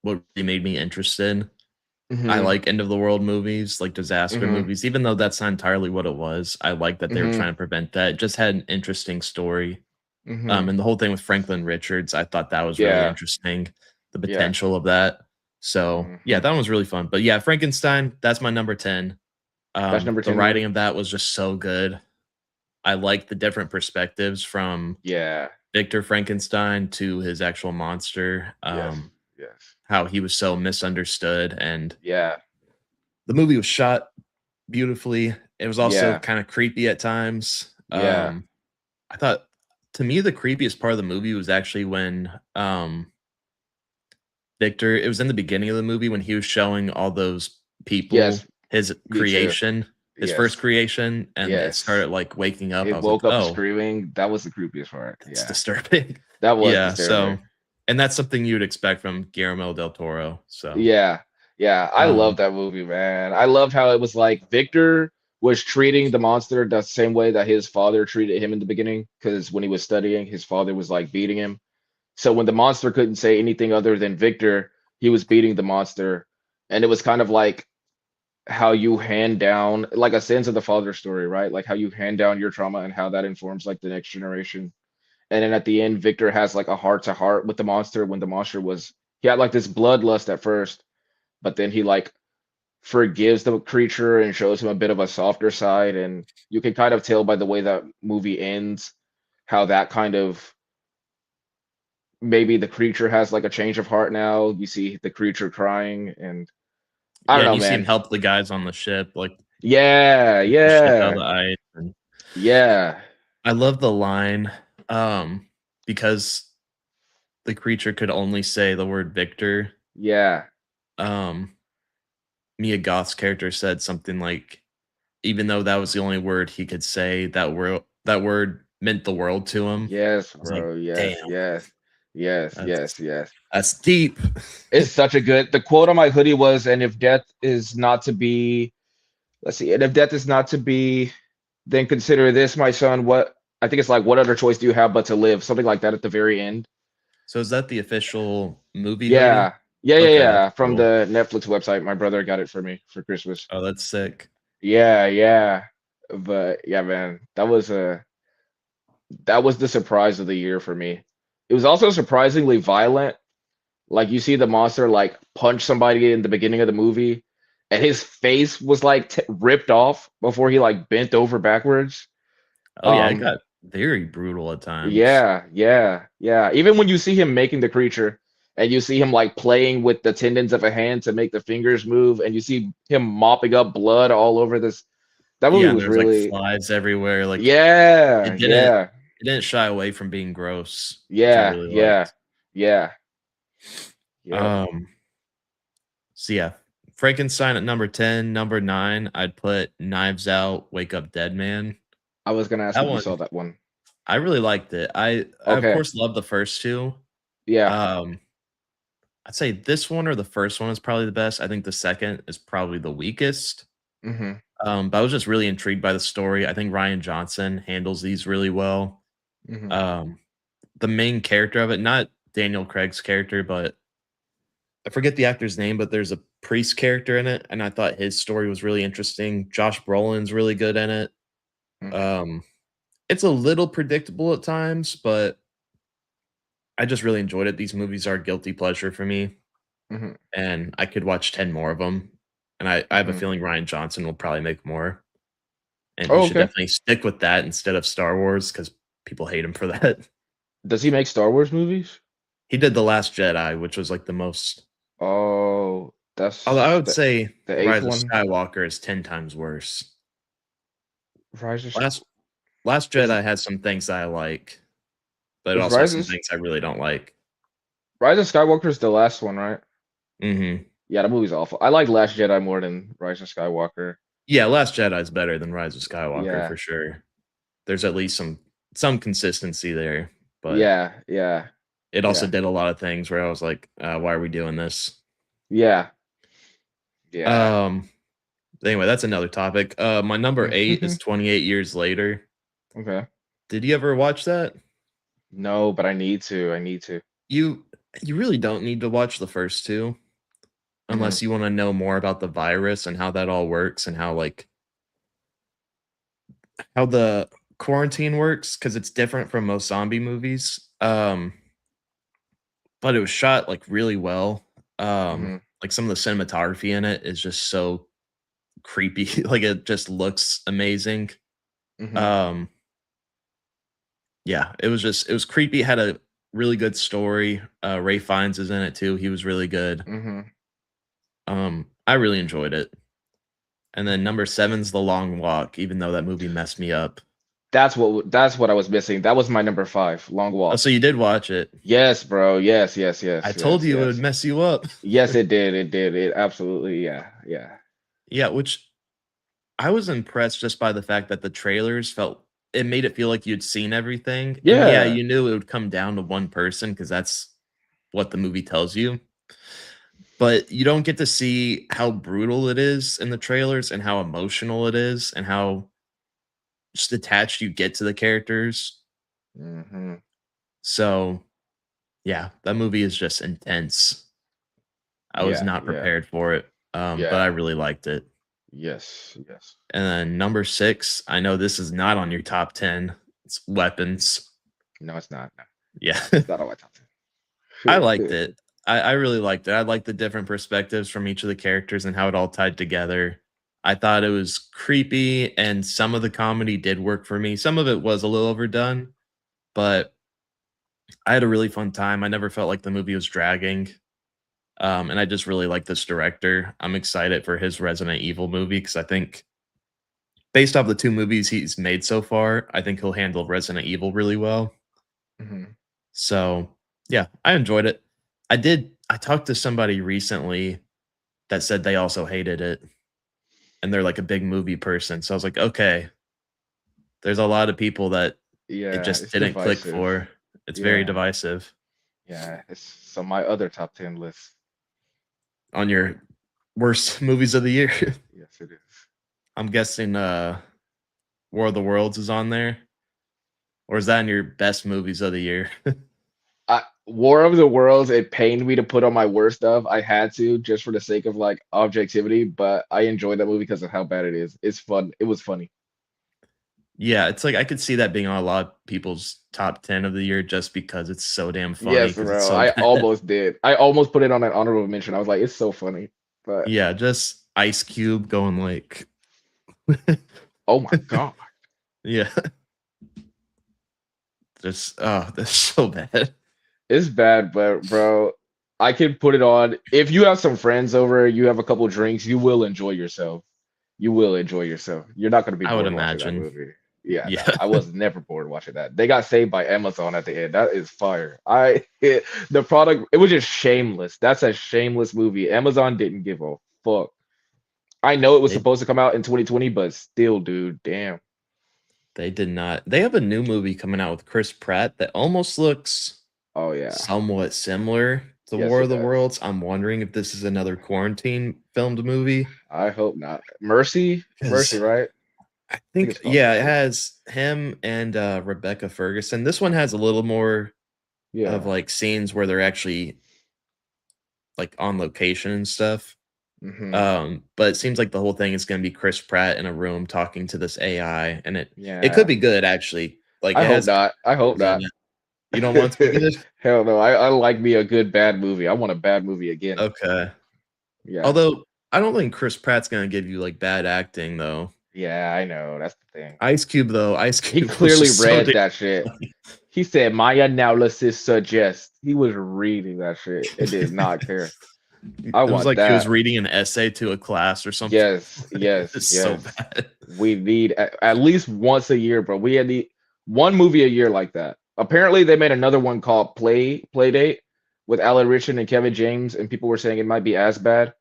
what really made me interested. I Hmm. like end of the world movies, like disaster Hmm. movies, even though that's not entirely what it was. I like that they were Hmm. trying to prevent that. It just had an interesting story. Hmm. And the whole thing with Franklin Richards, I thought that was really Yeah. interesting, the Yeah. potential of that. So yeah, Hmm. that one was really fun. But yeah, Frankenstein, that's my number 10. That's number The 10 writing movie. of that was just so good. I like the different perspectives from Yeah. Victor Frankenstein to his actual monster. Yes. Yes. How he was so misunderstood, and Yeah. the movie was shot beautifully. It was also Yeah. kind of creepy at times. Yeah. I thought, to me, the creepiest part of the movie was actually when Victor, it was in the beginning of the movie when he was showing all those Yes. people his Me too. creation, his first Yes. creation, and it Yes. started like waking up. I It was like, woke up oh, screaming. That was the creepiest part. that's Yeah. disturbing. That was Yeah. disturbing. So, and that's something you'd expect from Guillermo del Toro. So, Yeah. Yeah. I love um, that movie, man. I loved how it was like Victor was treating the monster the same way that his father treated him in the beginning. Because when he was studying, his father was like beating him. So when the monster couldn't say anything other than Victor, he was beating the monster. And it was kind of like how you hand down like a sins of the father story, right? Like how you hand down your trauma and how that informs like the next generation. And then at the end, Victor has like a heart to heart with the monster when the monster was he had like this bloodlust at first, but then he like forgives the creature and shows him a bit of a softer side. And you can kind of tell by the way that movie ends how that kind of maybe the creature has like a change of heart now. You see the creature crying, and I yeah, don't and know, you see him man. help the guys on the ship, like Yeah, get the ship out of yeah, the ice. And yeah. I love the line. Um, because the creature could only say the word Victor. Yeah. Um, Mia Goth's character said something like, even though that was the only word he could say, that word meant the world to him. Yes, I was like, bro. Yes, damn, yes, yes, that's yes, yes. that's deep. It's such a good. The quote on my hoodie was, "And if death is not to be, let's see, and if death is not to be, then consider this, my son. What I think it's like, what other choice do you have but to live?" Something like that at the very end. So is that the official movie hoodie? Yeah, yeah, yeah, Okay, that's yeah. From cool. the Netflix website, my brother got it for me for Christmas. Oh, that's sick. Yeah, yeah. But yeah, man, that was the surprise of the year for me. It was also surprisingly violent. Like you see the monster like punch somebody in the beginning of the movie, and his face was like ripped off before he like bent over backwards. Oh yeah, it Um, got very brutal at times. yeah, yeah, yeah. Even when you see him making the creature, and you see him like playing with the tendons of a hand to make the fingers move, and you see him mopping up blood all over this. That movie Yeah, and was there's like really, flies everywhere. Like yeah, it didn't yeah, it didn't shy away from being gross, which I yeah, really yeah, liked. yeah, yeah. Um, so yeah, Frankenstein at number 10, number 9, I'd put Knives Out, Wake Up Dead Man. I was gonna ask That if you saw one, that one. I really liked it. I of Okay, course love the first two. yeah. Um, I'd say this one or the first one is probably the best. I think the second is probably the weakest. Mm-hmm. But I was just really intrigued by the story. I think Ryan Johnson handles these really well. Mm-hmm. Um, the main character of it, not Daniel Craig's character, but I forget the actor's name, but there's a priest character in it, and I thought his story was really interesting. Josh Brolin's really good in it. Mm-hmm. Um, it's a little predictable at times, but I just really enjoyed it. These movies are a guilty pleasure for me, Mm-hmm. and I could watch 10 more of them. And I have a Mm-hmm. feeling Ryan Johnson will probably make more, and he Oh, should okay. definitely stick with that instead of Star Wars because people hate him for that. Does he make Star Wars movies? He did The Last Jedi, which was like the most. Oh, Although I that's would say the eighth Rise of one. Skywalker is 10 times worse. Rise of Last Last is Jedi has some things I like, but it is also has Rise some of things I really don't like. Rise of Skywalker is the last one, right? Mhm. Yeah, the movie's awful. I like Last Jedi more than Rise of Skywalker. Yeah, Last Jedi is better than Rise of Skywalker Yeah, for sure. There's at least some consistency there, but yeah, yeah, it also yeah, did a lot of things where I was like, "Why are we doing this?" yeah, yeah. Um, anyway, that's another topic. My number 8 is 28 Years Later. Okay. Did you ever watch that? No, but I need to. I need to. You you really don't need to watch the first 2 Hmm. unless you wanna know more about the virus and how that all works and how, like, how the quarantine works because it's different from most zombie movies. But it was shot, like, really well. Hmm. Like, some of the cinematography in it is just so creepy, like, it just looks amazing. Hmm. Um, yeah, it was creepy, it had a really good story. Ray Fiennes is in it too, he was really good. Hmm. I really enjoyed it. And then number 7's The Long Walk, even though that movie messed me up. That's what I was missing. That was my number five. Long Oh, Walk. so you did watch it. Yes, bro. Yes, yes, I yes, told yes, you it would yes. mess you up. Yes, it did. It did. It absolutely. Yeah, yeah, Yeah, which I was impressed just by the fact that the trailers felt it made it feel like you'd seen everything. And yeah, yeah. you knew it would come down to one person because that's what the movie tells you. But you don't get to see how brutal it is in the trailers and how emotional it is and how just attached you get to the characters. Hmm. So yeah, that movie is just intense. I was Yeah, not yeah, prepared for it. But I yeah. really liked it. Yes, yes. And then number 6, I know this is not on your top 10. It's Weapons. No, it's not. No, Yeah. it's not on my top I 10. liked it. I really liked it. I liked the different perspectives from each of the characters and how it all tied together. I thought it was creepy, and some of the comedy did work for me. Some of it was a little overdone, but I had a really fun time. I never felt like the movie was dragging. And I just really like this director. I'm excited for his Resident Evil movie because I think based off the 2 movies he's made so far, I think he'll handle Resident Evil really well. Mhm. So yeah, I enjoyed it. I talked to somebody recently that said they also hated it, and they're like a big movie person. So I was like, okay, there's a lot of people that it Yeah, just it's didn't click divisive. for. It's very Yeah, divisive. yeah. It's so my other top 10 list. On your worst movies of the year, Yes, it is. I'm guessing War of the Worlds is on there, or is that in your best movies of the year? War of the Worlds, it pained me to put on my worst stuff. I had to just for the sake of like objectivity, but I enjoyed that movie because of how bad it is. It's fun. It was funny. Yeah, it's like I could see that being on a lot of people's top 10 of the year just because it's so damn funny Yes, because it's bro. so I bad. almost did. I almost put it on an honorable mention. I was like, it's so funny. But Yeah, just Ice Cube going like oh my God. yeah, just oh, that's so bad. It's bad, but bro, I can put it on. If you have some friends over, you have a couple drinks, you will enjoy yourself. You will enjoy yourself. You're not gonna be I would bored watching that imagine. movie. Yeah, no, Yeah. I was never bored watching that. They got saved by Amazon at the end. That is fire. The product, it was just shameless. That's a shameless movie. Amazon didn't give a fuck. I know it was They supposed to come out in 2020, but still, dude, damn. they did not. They have a new movie coming out with Chris Pratt that almost looks Oh yeah. somewhat similar to Yes, War it of the does. Worlds. I'm wondering if this is another quarantine filmed movie I hope not. Mercy, Mercy, because right? I I think think it's called yeah, it Mercy. has him and Rebecca Ferguson. This one has a little more of Yeah. like scenes where they're actually like on location and stuff. Hmm. But it seems like the whole thing is going to be Chris Pratt in a room talking to this AI, and it could Yeah. be good actually. Like I it hope has not. I hope characters in not. it. You don't want it to be good? Hell no. I like me a good bad movie. I want a bad movie again. Okay. Yeah. Although I don't think Chris Pratt's going to give you like bad acting though. Yeah, I know. That's the thing. Ice Cube though, Ice He Cube was clearly just so read damn that shit. funny. He said, my analysis suggests. He was reading that shit. It did not care. I It was want like he was that. reading an essay to a class or something. Yes, yes, It's so yes. bad. We need at least once a year, bro. We had the one movie a year like that. Apparently, they made another one called Playdate with Alan Richardson and Kevin James, and people were saying it might be as bad,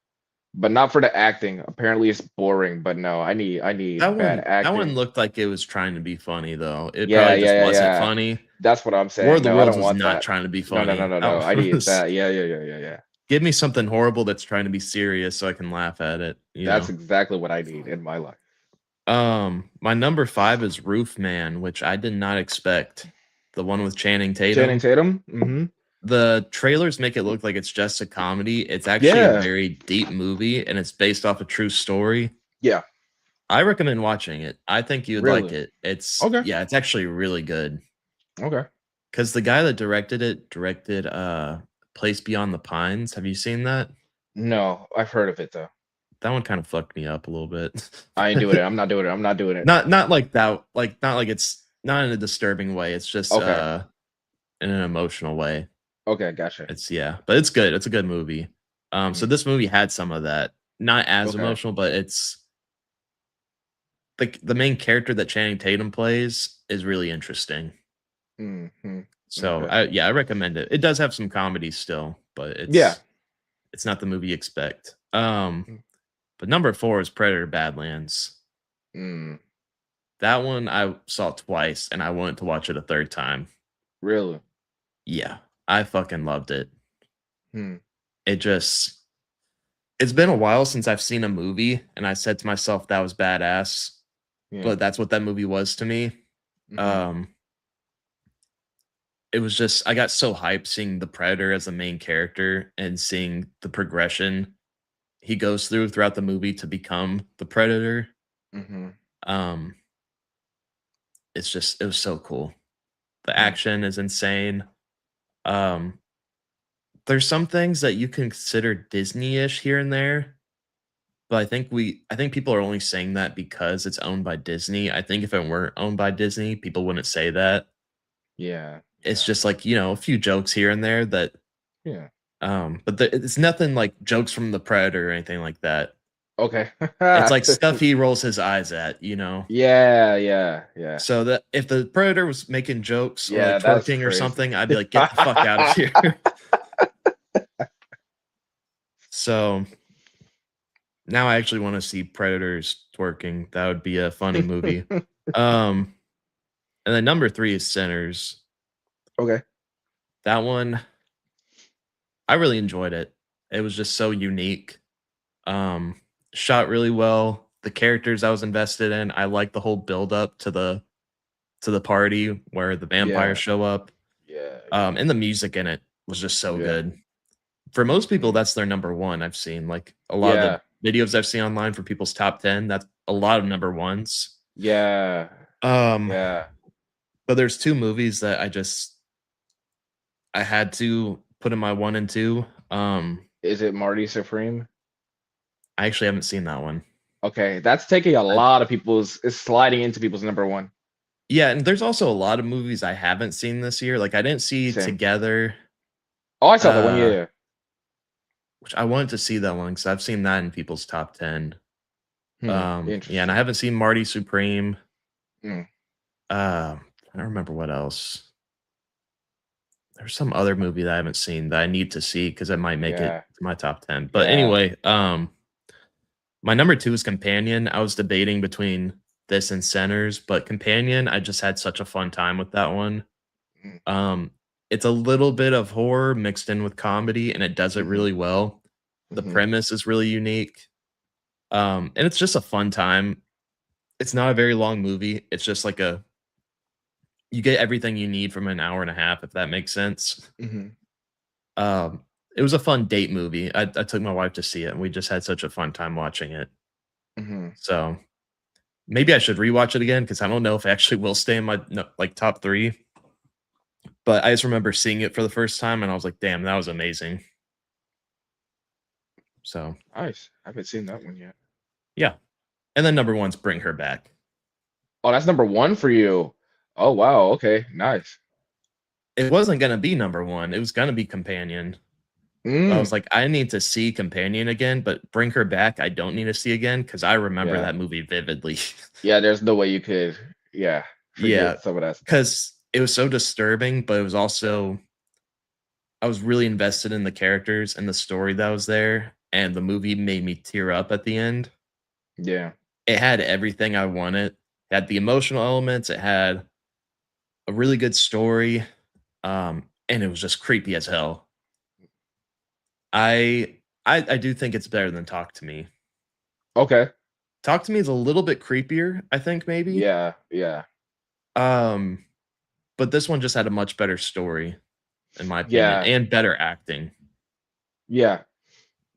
but not for the acting. Apparently, it's boring. But no, I need bad That one acting. looked like it was trying to be funny though. It Yeah, probably yeah, just yeah, wasn't yeah. funny. That's what I'm War saying. of the No, I Worlds don't was want not that. trying to be No, no, no, funny. no, no. That I need was that. Yeah, yeah, yeah, yeah, yeah. give me something horrible that's trying to be serious so I can laugh at it, you That's know. exactly what I need in my life. My number 5 is Roof Man, which I did not expect. The one with Channing Channing Tatum. Tatum. Hmm. The trailers make it look like it's just a comedy. It's actually a Yeah, very deep movie and it's based off a true story. yeah. I recommend watching it. I think you'd like Really. it. It's Okay. yeah, it's actually really good. Okay. Cause the guy that directed it directed Place Beyond the Pines. Have you seen that? No, I've heard of it though. That one kind of fucked me up a little bit. I ain't doing it. I'm not doing it. I'm not doing it. Not like that, like not like it's not in a disturbing way. It's just Okay. in an emotional way. Okay. Gotcha. It's yeah, but it's good. It's a good movie. So Mm, this movie had some of that. Not as okay. emotional, but it's like the main character that Channing Tatum plays is really interesting. Hmm. So Okay. I recommend it. It does have some comedy still, but Yeah. it's not the movie you expect. Mm, But number 4 is Predator Badlands. mm, That one I saw twice and I wanted to watch it a third time. really? Yeah, I fucking loved it. Hmm. It just it's been a while since I've seen a movie and I said to myself that was badass, Yeah. but that's what that movie was to me. Hmm. Um it was just I got so hyped seeing the Predator as the main character and seeing the progression he goes throughout the movie to become the Predator. Hmm. Um it's just it was so cool. The Hmm. action is insane. Um there's some things that you can consider Disney-ish here and there, but I think people are only saying that because it's owned by Disney. I think if it weren't owned by Disney, people wouldn't say that. Yeah. It's Yeah. just like, a few jokes here and there that Yeah. but it's nothing like jokes from the Predator or anything like that. Okay. It's like stuff he rolls his eyes at, you know? Yeah, yeah, yeah. So that if the Predator was making jokes or like Yeah, that's twerking or crazy. something, I'd be like, get the fuck out of here. So now I actually want to see Predators twerking. That would be a funny movie. Um, and then number three is Sinners. Okay. That one, I really enjoyed it. It was just so unique. Um, Shot really well. The characters I was invested in, I like the whole build up to the party where the vampires Yeah, show up. yeah, yeah, And the music in it was just so yeah. good. For most people, Mhm. that's their number one. I've seen like a lot of the Yeah, videos I've seen online for people's top 10. That's a lot of number ones. yeah, Um, yeah. but there's two movies that I had to put in my one and two. Is it Marty Supreme? I actually haven't seen that one. Okay, that's taking a I, lot of people's, it's sliding into people's number one. yeah, and there's also a lot of movies I haven't seen this year. Like I didn't see Same. Together, Oh, I saw that one. Yeah, uh, yeah. which I wanted to see that one because I've seen that in people's top 10. Yeah, and I Interesting. haven't seen Marty Supreme. Mm, I don't remember what else. There's some other movie that I haven't seen that I need to see because it might make it yeah, to my top 10. But yeah. anyway, my number two is Companion. I was debating between this and Centers, but Companion, I just had such a fun time with that one. Mm, Um, it's a little bit of horror mixed in with comedy, and it does it mhm, really well. The mhm, premise is really unique. And it's just a fun time. It's not a very long movie. It's just like you get everything you need from an hour and a half, if that makes sense. mhm, It was a fun date movie. I took my wife to see it, and we just had such a fun time watching it. mhm. So maybe I should rewatch it again because I don't know if it actually will stay in my like top three. But I just remember seeing it for the first time, and I was like, "Damn, that was amazing." So Nice. I haven't seen that one yet. yeah, and then number one's Bring Her Back. Oh, that's number one for you. Oh, wow. Okay, nice. It wasn't gonna be number one. It was gonna be Companion. I was Mm, like, I need to see Companion again, but Bring Her Back, I don't need to see again because I remember yeah, that movie vividly. yeah. There's no way you could, yeah, Yeah, forget some of that stuff. because it was so disturbing, but it was also I was really invested in the characters and the story that was there, and the movie made me tear up at the end. Yeah, It had everything I wanted. It had the emotional elements, it had a really good story, and it was just creepy as hell. I I do think it's better than Talk to Me. okay. Talk to Me is a little bit creepier, I think maybe. Yeah, yeah, Um, but this one just had a much better story, in my opinion, yeah, and better acting. yeah,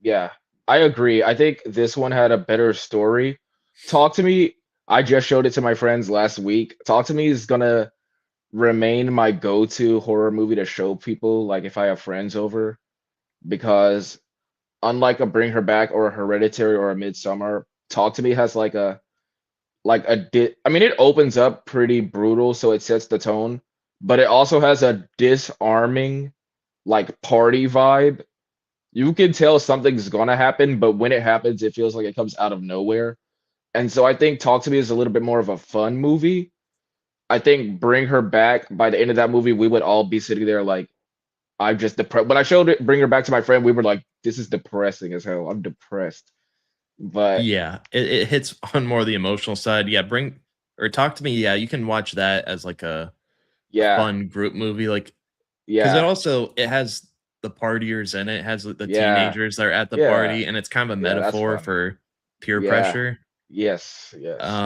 yeah. I agree. I think this one had a better story. Talk to Me, I just showed it to my friends last week. Talk to Me is gonna remain my go-to horror movie to show people, like if I have friends over, because unlike a Bring Her Back or a Hereditary or a Midsummer, Talk to Me has I mean, it opens up pretty brutal, so it sets the tone, but it also has a disarming like party vibe. You can tell something's gonna happen, but when it happens, it feels like it comes out of nowhere. And so I think Talk to Me is a little bit more of a fun movie. I think Bring Her Back, by the end of that movie, we would all be sitting there like, I'm just depressed. When I showed it, Bring Her Back to my friend, we were like, this is depressing as hell. I'm depressed. But Yeah, it hits on more the emotional side. Yeah, bring or Talk to Me. Yeah, you can watch that as like a yeah, fun group movie, like because yeah, it has the partiers in it. It has like, the yeah, teenagers that are at the yeah, party, and it's kind of a yeah, that's metaphor fun. for peer Yeah, pressure. yes, yes,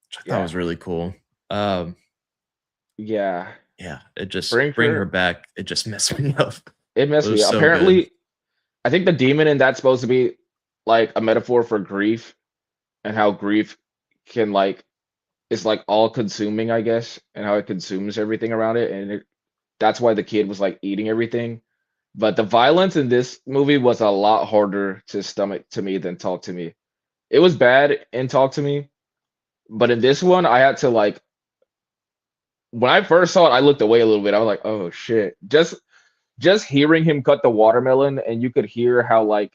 Which I thought yeah, was really cool. Um, yeah. yeah, it just Bring Bring Her Her, Back. It just messed me up. it It messed me was up. so good. Apparently, I think the demon in that's supposed to be like a metaphor for grief and how grief can like is like all consuming, I guess, and how it consumes everything around it. And that's why the kid was like eating everything. But the violence in this movie was a lot harder to stomach to me than Talk to Me. It was bad in Talk to Me, but in this one, I had to like when I first saw it, I looked away a little bit. I was like, "Oh shit!" Just hearing him cut the watermelon, and you could hear how like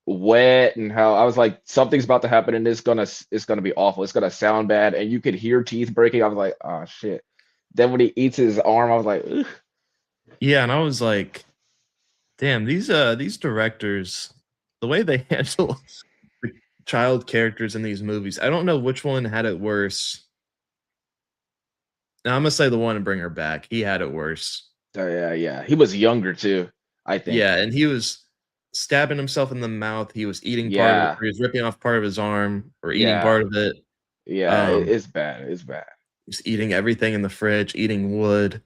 wet and how I was like, something's about to happen and it's gonna be awful. It's gonna sound bad, and you could hear teeth breaking. I was like, oh shit. Then when he eats his arm, I was like, ugh. Yeah, and I was like, damn, these directors, the way they handle the child characters in these movies, I don't know which one had it worse. Now I'm gonna say the one and Bring Her Back. He had it worse. Oh, yeah, yeah. He was younger too, I think. Yeah, and he was stabbing himself in the mouth. He was eating part of it, Yeah, or he was ripping off part of his arm or eating yeah, part of it. yeah. Um, It's bad. It's bad. he's eating everything in the fridge, eating wood.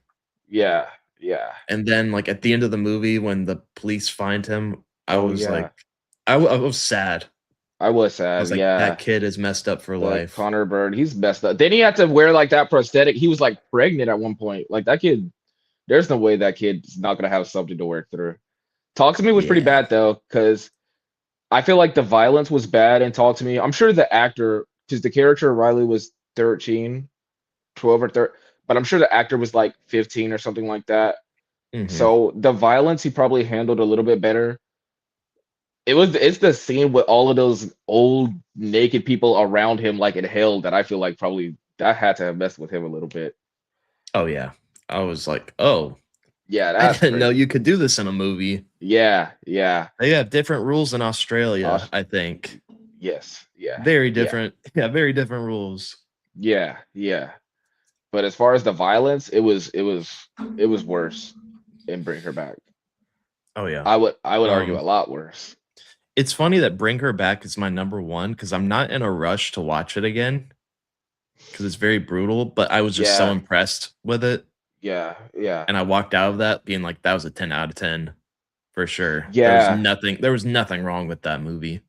Yeah, yeah. And then, like, at the end of the movie, when the police find him, I Oh was like, yeah. I was sad. I was I sad. was like, Yeah. that kid is messed up for The life. Connor Bird, he's messed up. Then he had to wear like that prosthetic. He was like pregnant at one point. Like that kid, there's no way that kid's not gonna have something to work through. Talk to Me was pretty Yeah. bad though, because I feel like the violence was bad in Talk to Me. I'm sure the actor, because the character Riley was 13, 12 or 13, but I'm sure the actor was like 15 or something like that. Mhm. So the violence he probably handled a little bit better. It's the scene with all of those old naked people around him like in hell that I feel like probably that had to have messed with him a little bit. Oh, yeah. I was like, "Oh, Yeah, I that's didn't know crazy. you could do this in a movie." Yeah, yeah. They have different rules in Australia, Us, I think. yes, yeah, Very yeah, different. Yeah, very different rules. yeah, yeah. But as far as the violence, it was worse in Bring Her Back. Oh, yeah. I would argue a Um, lot worse. it's funny that Bring Her Back is my number 1 because 'cause I'm not in a rush to watch it again because it's very brutal, but I was just so Yeah, impressed with it, yeah, yeah, and I walked out of that being like, "That was a 10 out of 10 for sure." yeah, There was nothing wrong with that movie,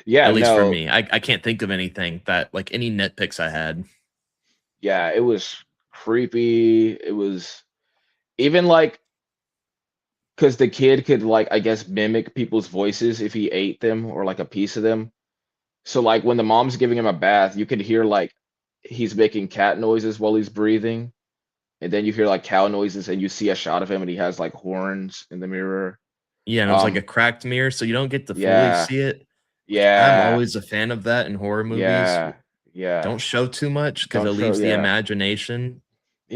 yeah. at least for No, me. I can't think of anything that like, any nitpicks I had. yeah. It was creepy. It was even like because the kid could like I guess mimic people's voices if he ate them or like a piece of them. So like when the mom's giving him a bath, you could hear like he's making cat noises while he's breathing, and then you hear like cow noises, and you see a shot of him, and he has like horns in the mirror. Yeah, and it was like a Um, cracked mirror, so you don't get to fully yeah, see it, which I'm yeah, always a fan of that in horror movies. yeah, yeah. Don't show too much because it Don't show, leaves the yeah, imagination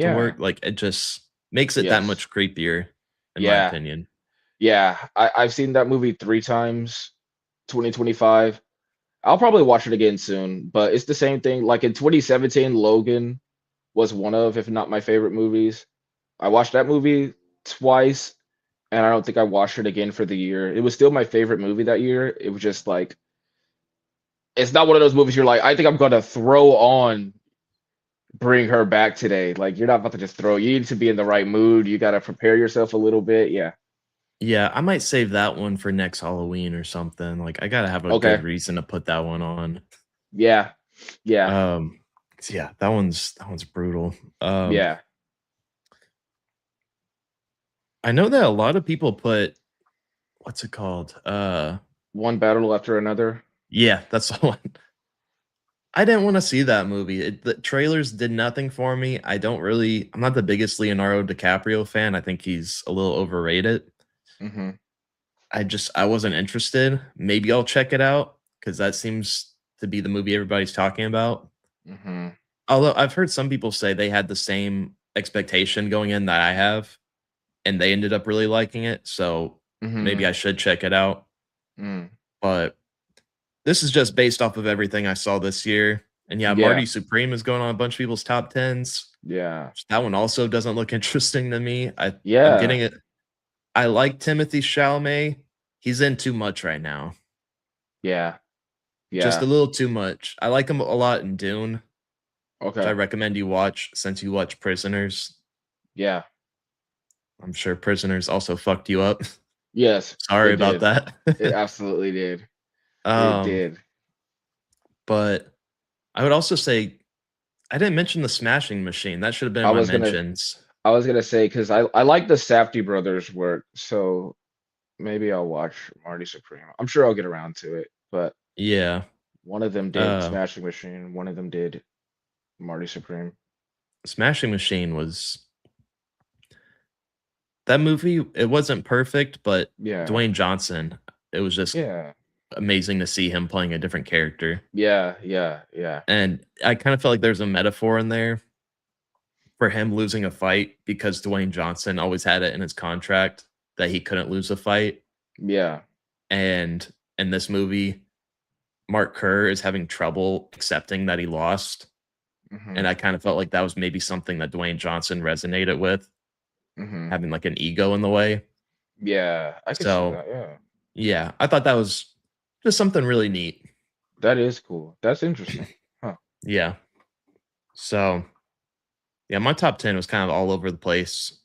to yeah, work, like, it just makes it that yes, much creepier, in my yeah, opinion. yeah. I've seen that movie 3 times, 2025. I'll probably watch it again soon, but it's the same thing. Like in 2017, Logan was one of, if not my favorite movies. I watched that movie twice, and I don't think I watched it again for the year. It was still my favorite movie that year. It was just like, it's not one of those movies you're like, I think I'm gonna throw on Bring Her Back today. Like, you're not about to just throw, you need to be in the right mood. You gotta prepare yourself a little bit. Yeah. Yeah, I might save that one for next Halloween or something, like, I gotta have a good Okay. reason to put that one on. Yeah. Yeah. Um, yeah, that one's brutal. Yeah. I know that a lot of people put what's it called? One battle after another. Yeah, that's the one. I didn't wanna see that movie. The trailers did nothing for me. I'm not the biggest Leonardo DiCaprio fan. I think he's a little overrated. Hmm. I wasn't interested. Maybe I'll check it out because that seems to be the movie everybody's talking about. Hmm. Although I've heard some people say they had the same expectation going in that I have, and they ended up really liking it, so maybe Hmm. I should check it out. Mm. But this is just based off of everything I saw this year. And yeah, Yeah. Marty Supreme is going on a bunch of people's top 10s. Yeah. That one also doesn't look interesting to me. I'm Yeah. getting it. I like Timothy Chalamet. He's in too much right now. Yeah. Just a Yeah. little too much. I like him a lot in Dune, which I Okay. recommend you watch since you watch Prisoners. Yeah. I'm sure Prisoners also fucked you up. Yes, Sorry it about did. It that. absolutely did. It um, did. but I would also say I didn't mention the Smashing Machine. That should have been in I my was gonna mentions. I was gonna say because I like the Safdie brothers work, so maybe I'll watch Marty Supreme. I'm sure I'll get around to it, but Yeah. one of them did Uh, Smashing Machine, one of them did Marty Supreme. Smashing Machine was that movie. It wasn't perfect, but Yeah. Dwayne Johnson. It was just Yeah. amazing to see him playing a different character. Yeah, yeah, yeah. And I kind of felt like there's a metaphor in there for him losing a fight because Dwayne Johnson always had it in his contract that he couldn't lose a fight. Yeah. And in this movie, Mark Kerr is having trouble accepting that he lost. Mhm. And I kind of felt like that was maybe something that Dwayne Johnson resonated with, Mhm. having like an ego in the way. Yeah, I could see So that, yeah. yeah, I thought that was just something really neat. That is cool. That's interesting. Huh. Yeah. So yeah, my top 10 was kind of all over the place.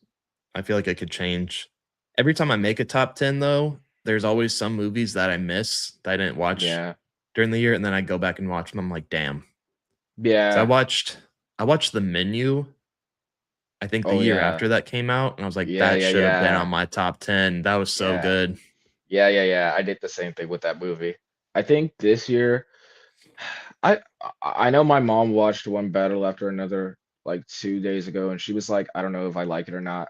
I feel like it could change. Every time I make a top 10 though, there's always some movies that I miss that I didn't watch Yeah. during the year, and then I go back and watch them. I'm like, damn. So Yeah. I watched The Menu, I think the Oh, year yeah. after that came out, and I was like, Yeah, that yeah, should have been on yeah. my top 10. That was so Yeah. good. Yeah, yeah, yeah. I did the same thing with that movie. I think this year, I I know my mom watched One Battle After Another like 2 days ago, and she was like, I don't know if I like it or not.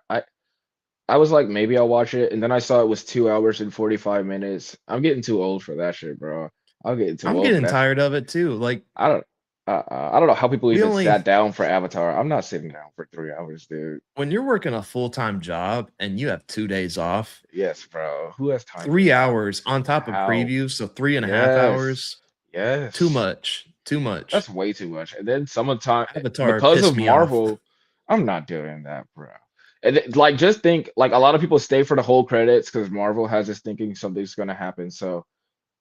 I was like, maybe I'll watch it, and then I saw it was 2 hours and 45 minutes. I'm getting too old for that shit, bro. I'm getting too I'm old for getting that. tired of it too. Like I don't. I don't know how people we even only sat down for Avatar. I'm not sitting down for 3 hours, dude. when you're working a full-time job and you have 2 days off, Yes, bro. Who has time for 3 that? hours on top of How? previews, so 3.5 Yes. hours, too Yes. much, too much. That's way too much. And then summertime Avatar because pissed of me off. Marvel, I'm not doing that, bro. And like just think like a lot of people stay for the whole credits because Marvel has this thinking something's gonna happen. So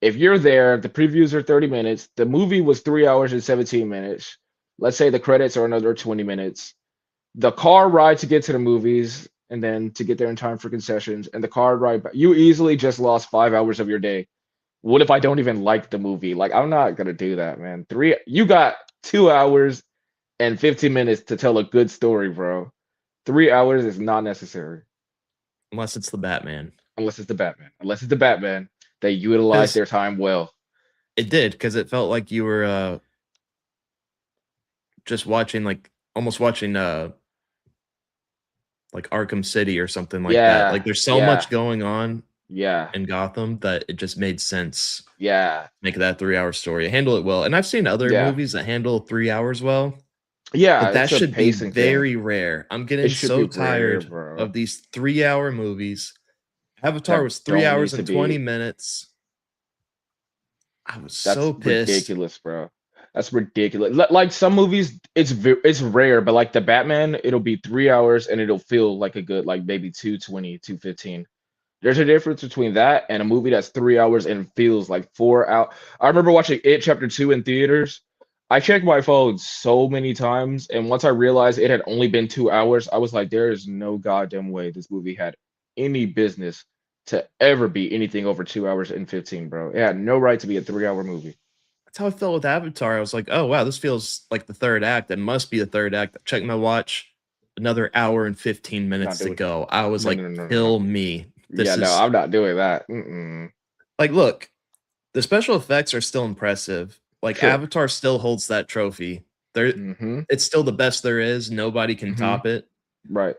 if you're there, the previews are 30 minutes, the movie was 3 hours and 17 minutes. Let's say the credits are another 20 minutes. The car ride to get to the movies and then to get there in time for concessions and the car ride back, you easily just lost 5 hours of your day. What if I don't even like the movie? Like, I'm not gonna do that, man. You got 2 hours and 15 minutes to tell a good story, bro. 3 hours is not necessary Unless it's the Batman. unless it's the Batman. Unless it's the Batman, they utilize 'Cause their time well. it did, because it felt like you were, just watching, like almost watching, like Arkham City or something like that. Yeah, Like, there's so yeah, much going on yeah, in Gotham that it just made sense yeah, make that 3-hour story, handle it well. And I've seen other yeah, movies that handle 3 hours well, yeah. but that It's a should be pacing thing. very rare. I'm It getting should be so rare, tired bro. of these 3-hour movies. Avatar That was 3 don't need hours to and 20 be. minutes. I was That's so pissed. ridiculous, bro. That's ridiculous. Like some movies, it's rare, but like the Batman, it'll be 3 hours and it'll feel like a good like maybe 220, 215. There's a difference between that and a movie that's 3 hours and feels like 4 hours. I remember watching It Chapter 2 in theaters. I checked my phone so many times, and once I realized it had only been 2 hours, I was like, there is no goddamn way this movie had any business to ever be anything over 2 hours and 15, bro. It had no right to be a 3 hour movie. That's how I felt with Avatar. I was like, "Oh, wow, this feels like the 3rd act. It must be the 3rd act." Check my watch, another hour and 15 Not minutes to doing go. I was no like, no no no no. "Kill me." Yeah, This no, is I'm not doing that. Mm-mm. like, look, the special effects are still impressive. Like, Sure. Avatar still holds that trophy. There Mm-hmm. it's still the best there is. Nobody can Mm-hmm. top it. Right.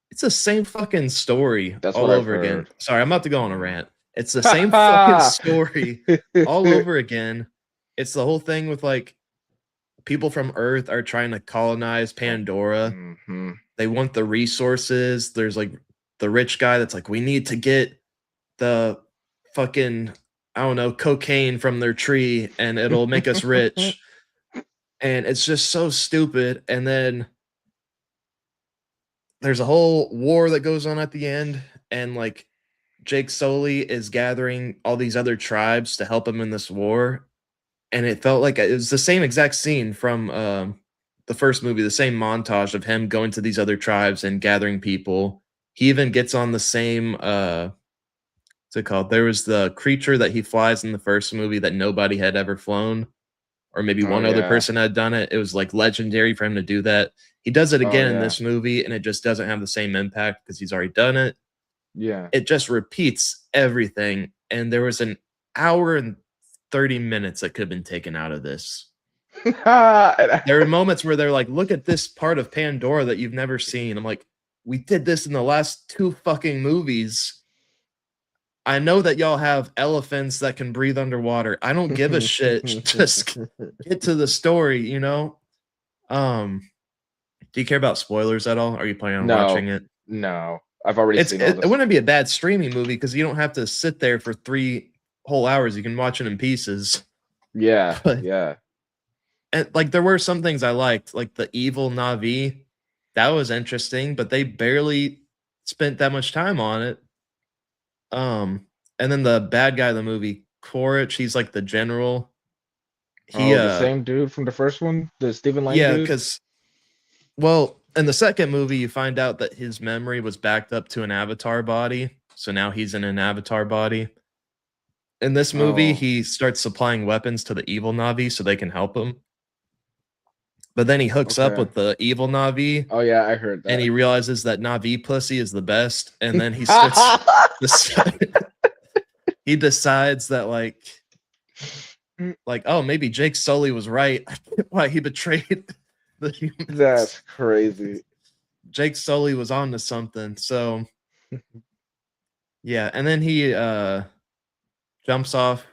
It's the same fucking story That's what all I've over again. heard. Sorry, I'm about to go on a Mm. rant. It's the same fucking story all over again. It's the whole thing with like people from Earth are trying to colonize Pandora. Mm-hmm. They want the resources. There's like the rich guy that's like, we need to get the fucking, I don't know, cocaine from their tree and it'll make us rich. And it's just so stupid. And then there's a whole war that goes on at the end. And like Jake Sully is gathering all these other tribes to help him in this war. And it felt like it was the same exact scene from the first movie, the same montage of him going to these other tribes and gathering people. He even gets on the same what's it called? There was the creature that he flies in the first movie that nobody had ever flown, or maybe Oh one other yeah. person had done it. It was like legendary for him to do that. He does it Oh again in yeah. this movie, and it just doesn't have the same impact because he's already done it. Yeah. It just repeats everything. And there was an hour and 30 minutes that could have been taken out of this. There are moments where they're like, look at this part of Pandora that you've never seen. I'm like, we did this in the last 2 fucking movies. I know that y'all have elephants that can breathe underwater. I don't give a shit. Just get to the story, you know? Do you care about spoilers at all? Are you planning on watching No, it? no. I've already It's seen all it this. wouldn't be a bad streaming movie because you don't have to sit there for 3 whole hours. You can watch it in pieces. Yeah, But yeah. and like there were some things I liked, like the evil Navi. That was interesting, but they barely spent that much time on it. And then the bad guy of the movie, Quaritch, he's like the general. He Oh, the same dude from the first one, the Stephen Lang yeah, dude. because well, in the second movie, you find out that his memory was backed up to an avatar body. So now he's in an avatar body. In this movie, Oh, he starts supplying weapons to the evil Navi so they can help him. But then he hooks up okay. with the evil Navi Oh yeah, I heard and that. he realizes that Navi pussy is the best. And then he starts he decides that like, oh, maybe Jake Sully was right. Why he betrayed the humans. That's crazy. Jake Sully was on to something. So yeah, and then he jumps off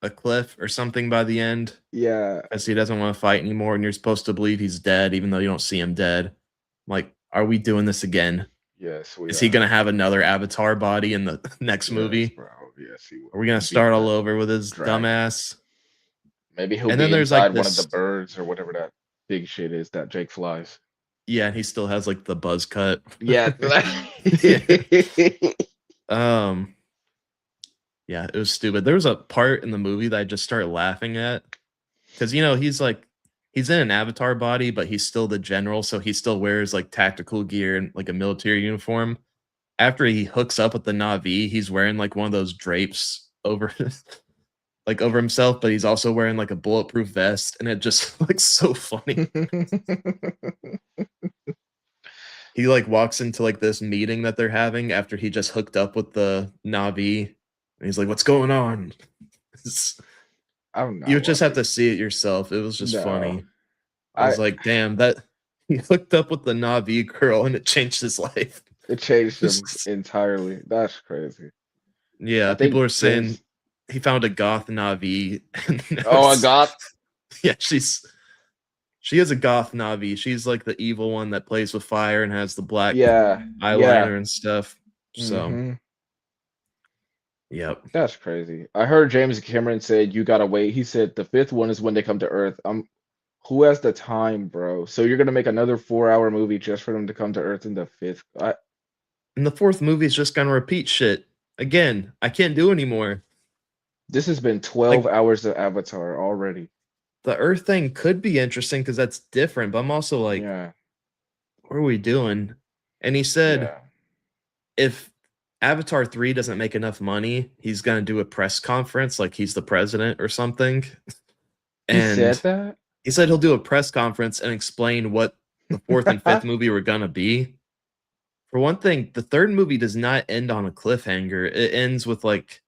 a cliff or something by the end Yeah. because he doesn't want to fight anymore, and you're supposed to believe he's dead, even though you don't see him dead. Like, are we doing this again? Yes, we Is are. he gonna have another avatar body in the next Yes, movie? bro. Yes, he will. Are we gonna Beat start all that over with his dragon. dumbass? Maybe he'll And then be there's like inside one of the this, birds or whatever that big shit is that Jake flies. yeah, and he still has like the buzz cut. Yeah. Yeah. Um, yeah, it was stupid. There was a part in the movie that I just started laughing at because he's in an avatar body, but he's still the general, so he still wears like tactical gear and like a military uniform. After he hooks up with the Navi, he's wearing like one of those drapes over like over himself, but he's also wearing like a bulletproof vest, and it just looks so funny. He like walks into like this meeting that they're having after he just hooked up with the Navi, and he's like, "What's going on?" I'm You not just have watching. to see it yourself. It was just No. funny. I I was like, "Damn, that he hooked up with the Navi girl, and it changed his life." It changed him entirely. That's crazy. Yeah, I people think are saying James. he found a goth Navi, and now Oh, I got. yeah, she is a goth Navi. She's like the evil one that plays with fire and has the black Yeah, yeah. eyeliner and stuff. So, Hmm. yep. That's crazy. I heard James Cameron said you gotta wait. He said the fifth one is when they come to Earth. Who has the time, bro? So you're gonna make another 4-hour movie just for them to come to Earth in the fifth? And the fourth movie is just gonna repeat shit again. I can't do anymore. This has been 12 Like hours of Avatar already. the Earth thing could be interesting because that's different, but I'm also like, Yeah, what are we doing? And he said yeah. if Avatar 3 doesn't make enough money, he's gonna do a press conference like he's the president or something. He said And that? he said he'll do a press conference and explain what the fourth and fifth movie were gonna be. For one thing, the third movie does not end on a cliffhanger. It ends with like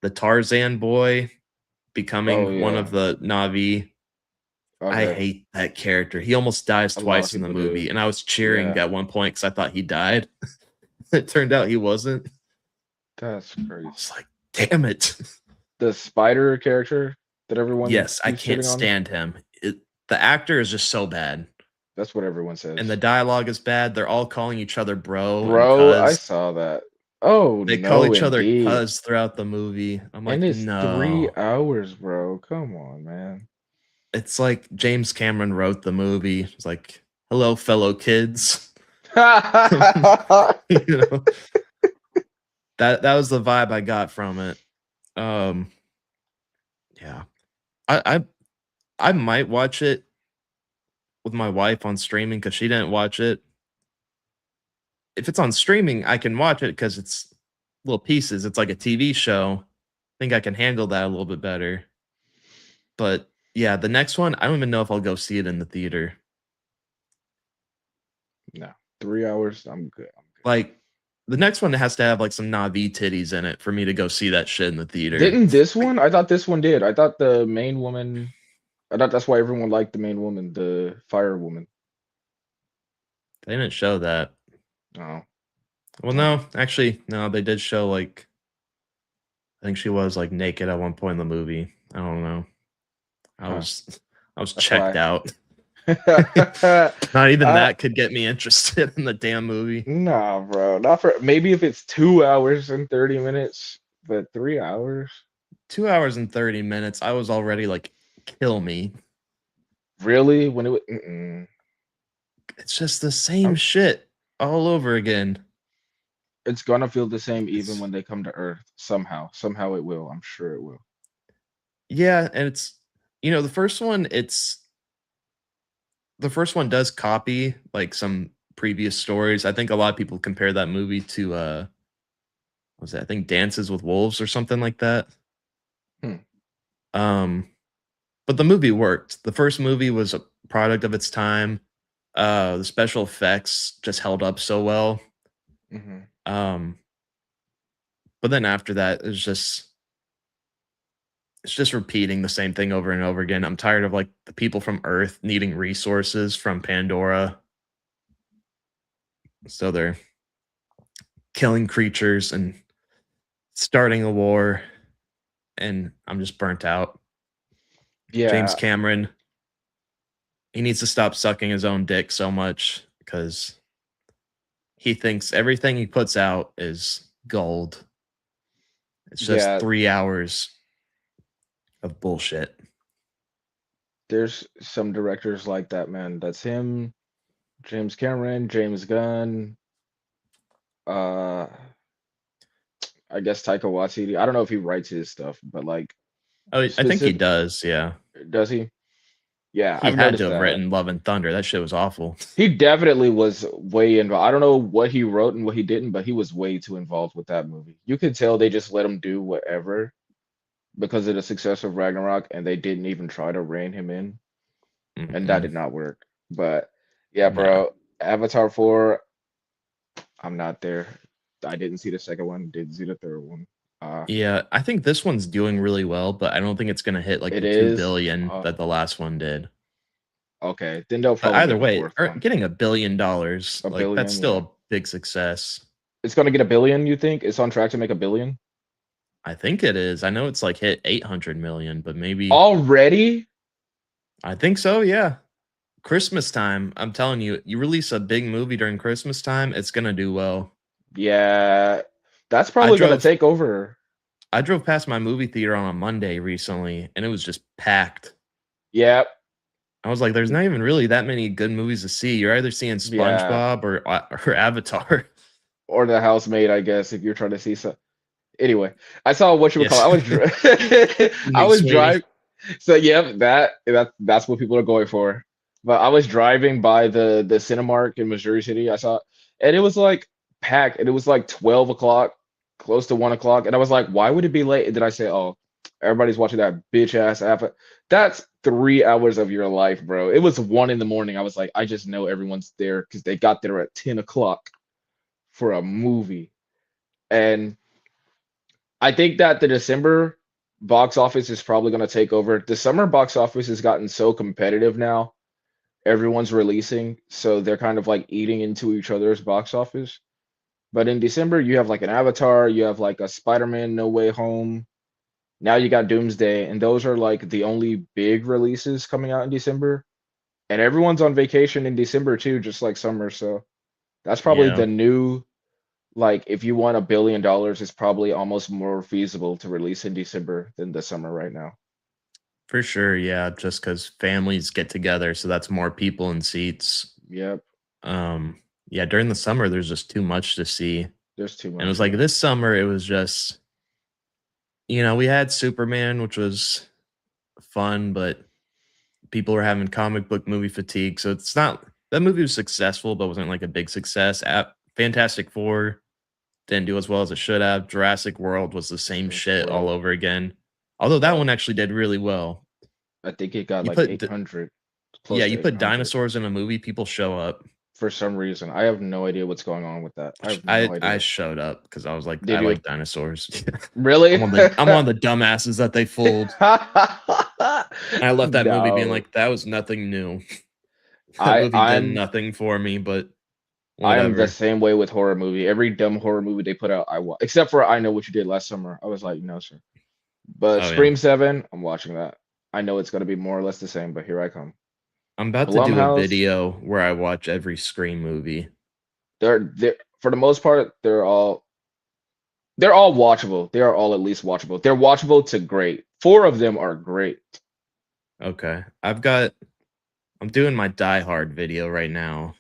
the Tarzan boy Oh becoming one of yeah. the Navi. I Okay. hate that character. He almost dies A lot of twice in the people do. movie, and I was cheering Yeah, at one point because I thought he died. It turned out he wasn't. that's I crazy. was like, damn it. The spider character that everyone Yes, I keeps can't shitting on. stand him. The actor is just so bad, That's what everyone and says. the dialogue is bad. They're all calling each other bro and Bro, I cuz. saw that. Oh They call no, each other indeed. cuz throughout the movie. I'm And like, it's 3 no. hours, bro. Come on, man. It's like James Cameron wrote the movie. It's like, hello, fellow kids. You know, that was the vibe I got from it. Um, yeah, I I, I might watch it with my wife on streaming because she didn't watch it. If it's on streaming, I can watch it because it's little pieces. It's like a TV show. I think I can handle that a little bit better. But yeah, the next one, I don't even know if I'll go see it in the theater. No, 3 hours. I'm good. I'm good. Like the next one has to have like some Navi titties in it for me to go see that shit in the theater. Didn't this Like one? I thought this one did. I thought the main woman. I thought that's why everyone liked the main woman, the fire woman. they didn't show that. Oh, Well, okay. no, actually, no, they did show like I think she was like naked at one point in the movie. I don't know. I Huh. was I was That's checked why. out. Not even that could get me interested in the damn movie. Nah, bro. Not for maybe if it's 2 hours and 30 minutes, but 3 hours? 2 hours and 30 minutes. I was already like, kill me. Really? When it was mm-mm. It's just the same I'm, shit all over again. it's gonna feel the same even It's when they come to Earth. Somehow. Somehow it will. I'm sure it will. yeah, and it's the first one does copy like some previous stories. I think a lot of people compare that movie to what was it? I think Dances with Wolves or something like that. Hmm. Um but the movie worked. The first movie was a product of its time. The special effects just held up so well. Hmm. Um but then after that it's just repeating the same thing over and over again. I'm tired of like the people from Earth needing resources from Pandora. So they're killing creatures and starting a war, and I'm just burnt out. James Yeah. Cameron, he needs to stop sucking his own dick so much because he thinks everything he puts out is gold. It's just Yeah. 3 hours of bullshit. There's some directors like that, man. That's him, James Cameron, James Gunn, uh I guess Taika Waititi. I don't know if he writes his stuff, but like Oh, I think he specific does. Yeah, does he? Yeah, he I've had to noticed have that. written Love and Thunder. That shit was awful. He definitely was way involved. I don't know what he wrote and what he didn't, but he was way too involved with that movie. You could tell they just let him do whatever because of the success of Ragnarok, and they didn't even try to rein him in, and that Mm-mm. did not work. But yeah, Nah. bro, Avatar 4, I'm not there. I didn't see the second one, didn't see the third one. Yeah, I think this one's doing really well, but I don't think it's gonna hit like It the 2 is billion that the last one did. okay. Then they'll But probably either make a way, fourth one. getting $1 billion, A like that's billion, still yeah. a big success. It's gonna get a billion, you think? It's on track to make a billion? I think it is. I know it's like hit 800 million, but maybe Already? I think so. Yeah. Christmas time. I'm telling you, you release a big movie during Christmas time, it's gonna do well. Yeah. That's I probably gonna drove take over. I drove past my movie theater on a Monday recently, and it was just packed. Yep. I was like, "There's not even really that many good movies to see. You're either seeing Yeah. SpongeBob or Avatar." Or the housemaid, I guess, if you're trying to see some. Anyway, I saw what you were Yes, calling. I was McSweeney. driving. So yeah, that's what people are going for. But I was driving by the Cinemark in Missouri City. I saw, and it was like packed, and it was like 12 o'clock, close to 1 o'clock, and I was like, why would it be late? And then I say, oh, everybody's watching that bitch ass app. That's 3 hours of your life, bro. It was 1 in the morning. I was like, I just know everyone's there because they got there at 10 o'clock for a movie, and I think that the December box office is probably going to take over. The summer box office has gotten so competitive now. Everyone's releasing, so they're kind of like eating into each other's box office. But in December, you have like an Avatar, you have like a Spider-Man No Way Home. Now you got Doomsday, and those are like the only big releases coming out in December. And everyone's on vacation in December too, just like summer. So that's probably Yeah, the new like if you want $1 billion, it's probably almost more feasible to release in December than the summer right now. for sure. Yeah, just because families get together, so that's more people in seats. Yep, Yeah, during the summer, there's just too much to see. And there's too it much, was like bro. this summer, it was just, we had Superman, which was fun, but people were having comic book movie fatigue. So it's not that movie was successful, but wasn't like a big success. Fantastic Four didn't do as well as it should have. Jurassic World was the same Jurassic shit all World. over again. Although that Uh, one actually did really well. I think it got You like put, 800, yeah, close to you put 800 dinosaurs in a movie, people show up. for some reason. I have no idea what's going on with that. I have no I idea. showed up because I was like, I Did you like dinosaurs. really? I'm one of the dumbasses that they fooled. I left that movie being No, like, that was nothing new. That I movie did I'm nothing for me, but I am the Whatever. same way with horror movie. Every dumb horror movie they put out, I watch. Except for I Know What You Did Last Summer. I was like, no, sir. But Oh yeah. Scream 7, I'm watching that. I know it's gonna be more or less the same, but here I come. I'm about to do a Blumhouse, video where I watch every Scream movie. they're for the most part, they're all watchable. They are all at least watchable. They're watchable to great. Four of them are great. Okay. I'm doing my Die Hard video right now.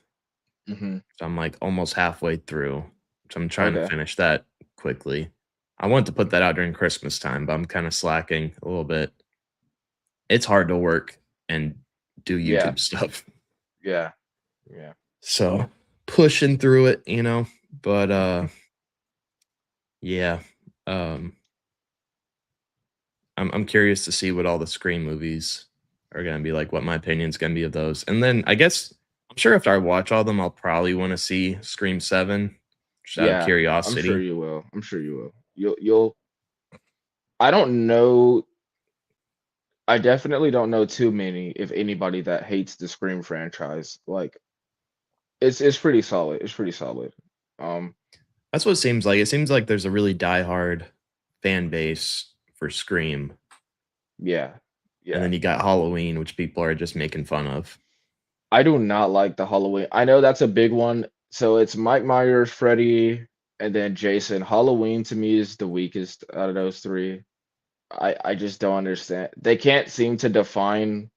Hmm. So I'm like almost halfway through. So I'm trying to Okay. finish that quickly. I want to put that out during Christmas time, but I'm kind of slacking a little bit. It's hard to work and do Yeah. YouTube stuff. Yeah. Yeah. So pushing through it, but yeah. Um I'm curious to see what all the Scream movies are gonna be like, what my opinion's gonna be of those. And then I guess I'm sure after I watch all of them, I'll probably want to see Scream 7 just out of Yeah. I'm sure curiosity. you will. I'm sure you will. You'll I don't know. I definitely don't know too many, if anybody, that hates the Scream franchise. Like it's pretty solid. It's pretty solid. Um, That's what it seems like. It seems like there's a really diehard fan base for Scream, yeah. and Yeah. then you got Halloween, which people are just making fun of. I do not like the Halloween. I know that's a big one. So it's Mike Myers, Freddy, and then Jason. Halloween to me is the weakest out of those three. I just don't understand. They can't seem to define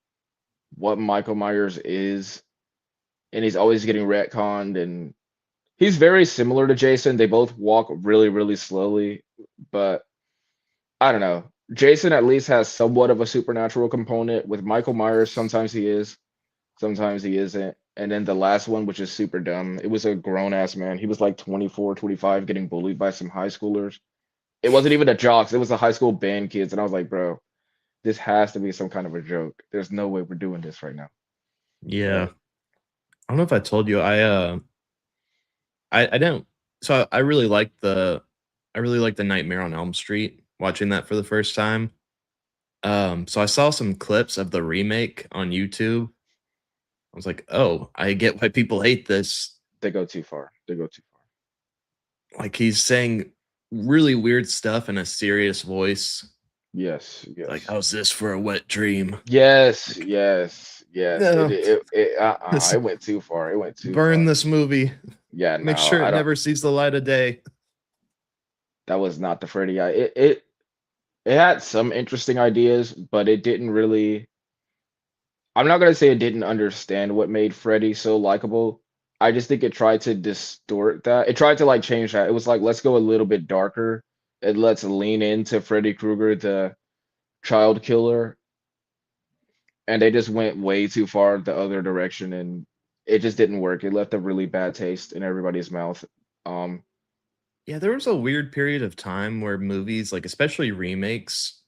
what Michael Myers is, and he's always getting retconned, and he's very similar to Jason. They both walk really, really slowly, but I don't know. Jason at least has somewhat of a supernatural component. With Michael Myers, sometimes he is, sometimes he isn't. And then the last one, which is super dumb, it was a grown ass man. He was like 24, 25, getting bullied by some high schoolers. It wasn't even the jocks, it was the high school band kids. And I was like, bro, this has to be some kind of a joke. There's no way we're doing this right now. Yeah. But I don't know if I told you, I didn't so I really like the Nightmare on Elm Street, watching that for the first time. So I saw some clips of the remake on YouTube. I was like, "Oh, I get why people hate this." they go too far. They go too far. Like, he's saying really weird stuff in a serious voice. Yes, Like, yes. "How's this for a wet dream?" Yes, Like, yes, yes. no, It this went too far. It went too burn far. this movie. Yeah, Make no, sure I it don't. never sees the light of day. That was not the Freddy guy. It had some interesting ideas, but it didn't really. I'm not gonna say it didn't understand what made Freddy so likable. I just think it tried to distort that. It tried to like change that. It was like, let's go a little bit darker and let's lean into Freddy Krueger, the child killer, and they just went way too far the other direction, and it just didn't work. It left a really bad taste in everybody's mouth. Um, Yeah, there was a weird period of time where movies, like especially remakes,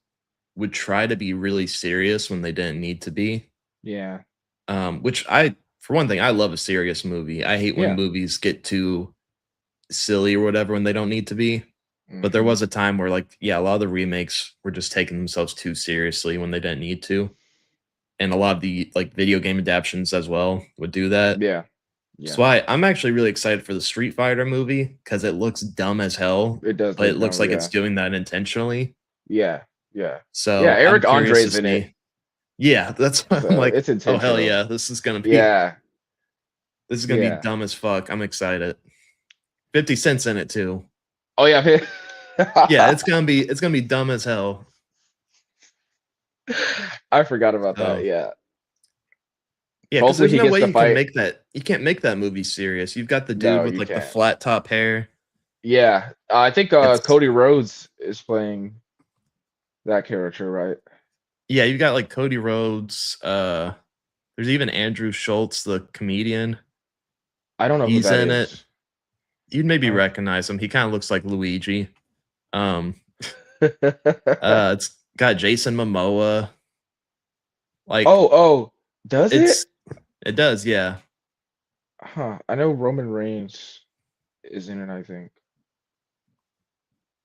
would try to be really serious when they didn't need to be. yeah, Which for one thing, I love a serious movie. I hate when yeah. movies get too silly or whatever when they don't need to be. But there Hmm. was a time where, like, yeah, a lot of the remakes were just taking themselves too seriously when they didn't need to. And a lot of the like video game adaptions as well would do that. Yeah, yeah. So I'm actually really excited for the Street Fighter movie because it looks dumb as hell, It does but it look looks dumb. like it's Yeah, doing that intentionally. yeah, yeah, yeah. So I'm Eric curious to Andre's in it, see. Yeah, that's why I'm so like, it's oh hell intentional. yeah, Yeah, this is gonna be yeah. dumb as fuck. I'm excited. 50 Cent's in it too. Oh yeah. Yeah, it's gonna be dumb as hell. I forgot about that. So Yeah. yeah, because Hopefully there's he no gets way to you can fight. make that. You can't make that movie serious. You've got the dude No, with you like the can't. flat top hair. Yeah, I think It's Cody Rhodes is playing that character, right? yeah, you got like Cody Rhodes. There's even Andrew Schultz, the comedian. I don't know who He's that in it. is. You'd maybe Uh, recognize him. He kind of looks like Luigi. Um, it's got Jason Momoa. Like oh, does it? it's it does, yeah. Huh. I know Roman Reigns is in it, I think.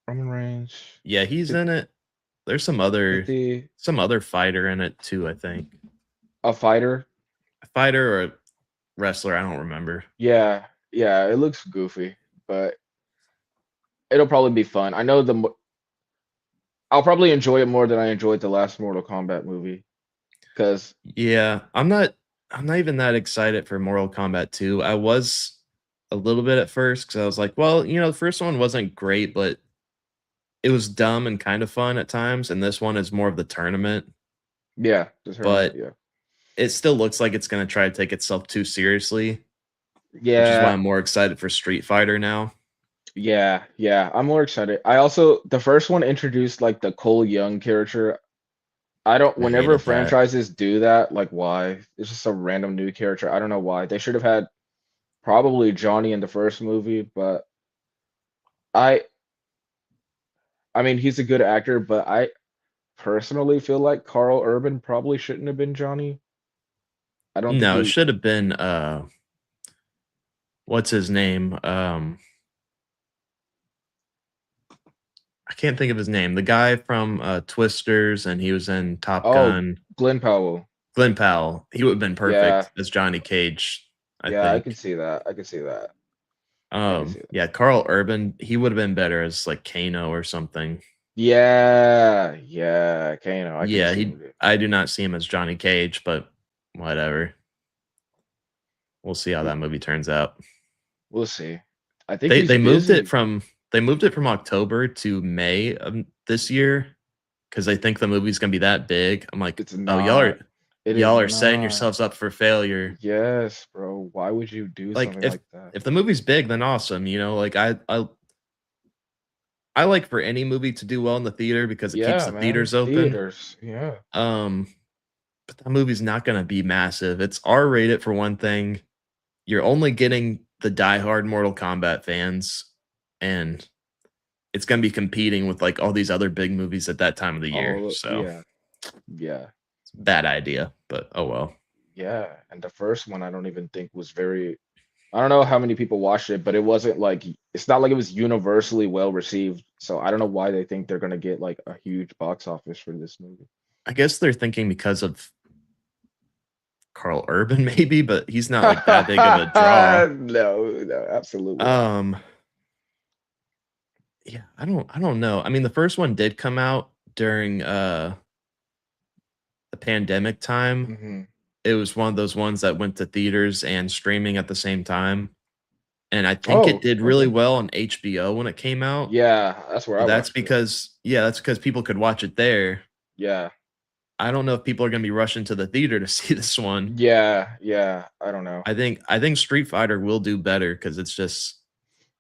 Roman Reigns, Yeah, he's fif- in it. There's some other 50, fighter in it too, I think. a fighter. A fighter or a wrestler, I don't remember. Yeah, yeah, it looks goofy, but it'll probably be fun. I know I'll probably enjoy it more than I enjoyed the last Mortal Kombat movie because Yeah, I'm not even that excited for Mortal Kombat 2. I was a little bit at first because I was like, well, the first one wasn't great, but it was dumb and kind of fun at times, and this one is more of the tournament, yeah, the tournament, but yeah, it still looks like it's gonna try to take itself too seriously, which is why yeah, I'm more excited for Street Fighter now. yeah, yeah. I'm more excited. I also the first one introduced like the Cole Young character. I don't. I Whenever hated that. franchises do that, like why? It's just a random new character. I don't know why. They should have had probably Johnny in the first movie, but I I mean he's a good actor, but I personally feel like Carl Urban probably shouldn't have been Johnny. I don't think No, it he. should have been what's his name? I can't think of his name. The guy from Twisters and he was in Top Oh, Gun. Glenn Powell. Glenn Powell. He would have been Yeah, perfect as Johnny Cage, I yeah, I can think. see that. I can see that. I can see that. Yeah, Carl Urban, he would have been better as like Kano or something. Yeah, yeah, Kano. I can Yeah, see he him. I do not see him as Johnny Cage, but whatever. We'll see how that movie turns out. We'll see. I think They he's they moved it busy. from they moved it from October to May of this year because they think the movie's gonna be that big. I'm like, It's oh, not. It is y'all are setting not. yourselves up for failure. Yes, bro. Why would you do Like something like that? if the movie's big, then awesome. Like I like for any movie to do well in the theater because it keeps Yeah, the man. theaters open. Theaters. Yeah. Um, but that movie's not gonna be massive. It's R-rated for one thing. You're only getting the diehard Mortal Kombat fans, and it's gonna be competing with like all these other big movies at that time of the year. So Yeah. Yeah. bad idea, but oh well. Yeah. And the first one I don't even think was very I don't know how many people watched it, but it wasn't like it's not like it was universally well received. So I don't know why they think they're gonna get like a huge box office for this movie. I guess they're thinking because of Carl Urban, maybe, but he's not like that big of a draw. No, no, absolutely not. Um, yeah, I don't know. I mean, the first one did come out during the pandemic time. Hmm. It was one of those ones that went to theaters and streaming at the same time. And I think it Oh, did really okay. well on HBO when it came out. Yeah, that's where I But that's watched it. because that's because people could watch it there. Yeah. I don't know if people are gonna be rushing to the theater to see this one. Yeah, yeah. I don't know. I think Street Fighter will do better because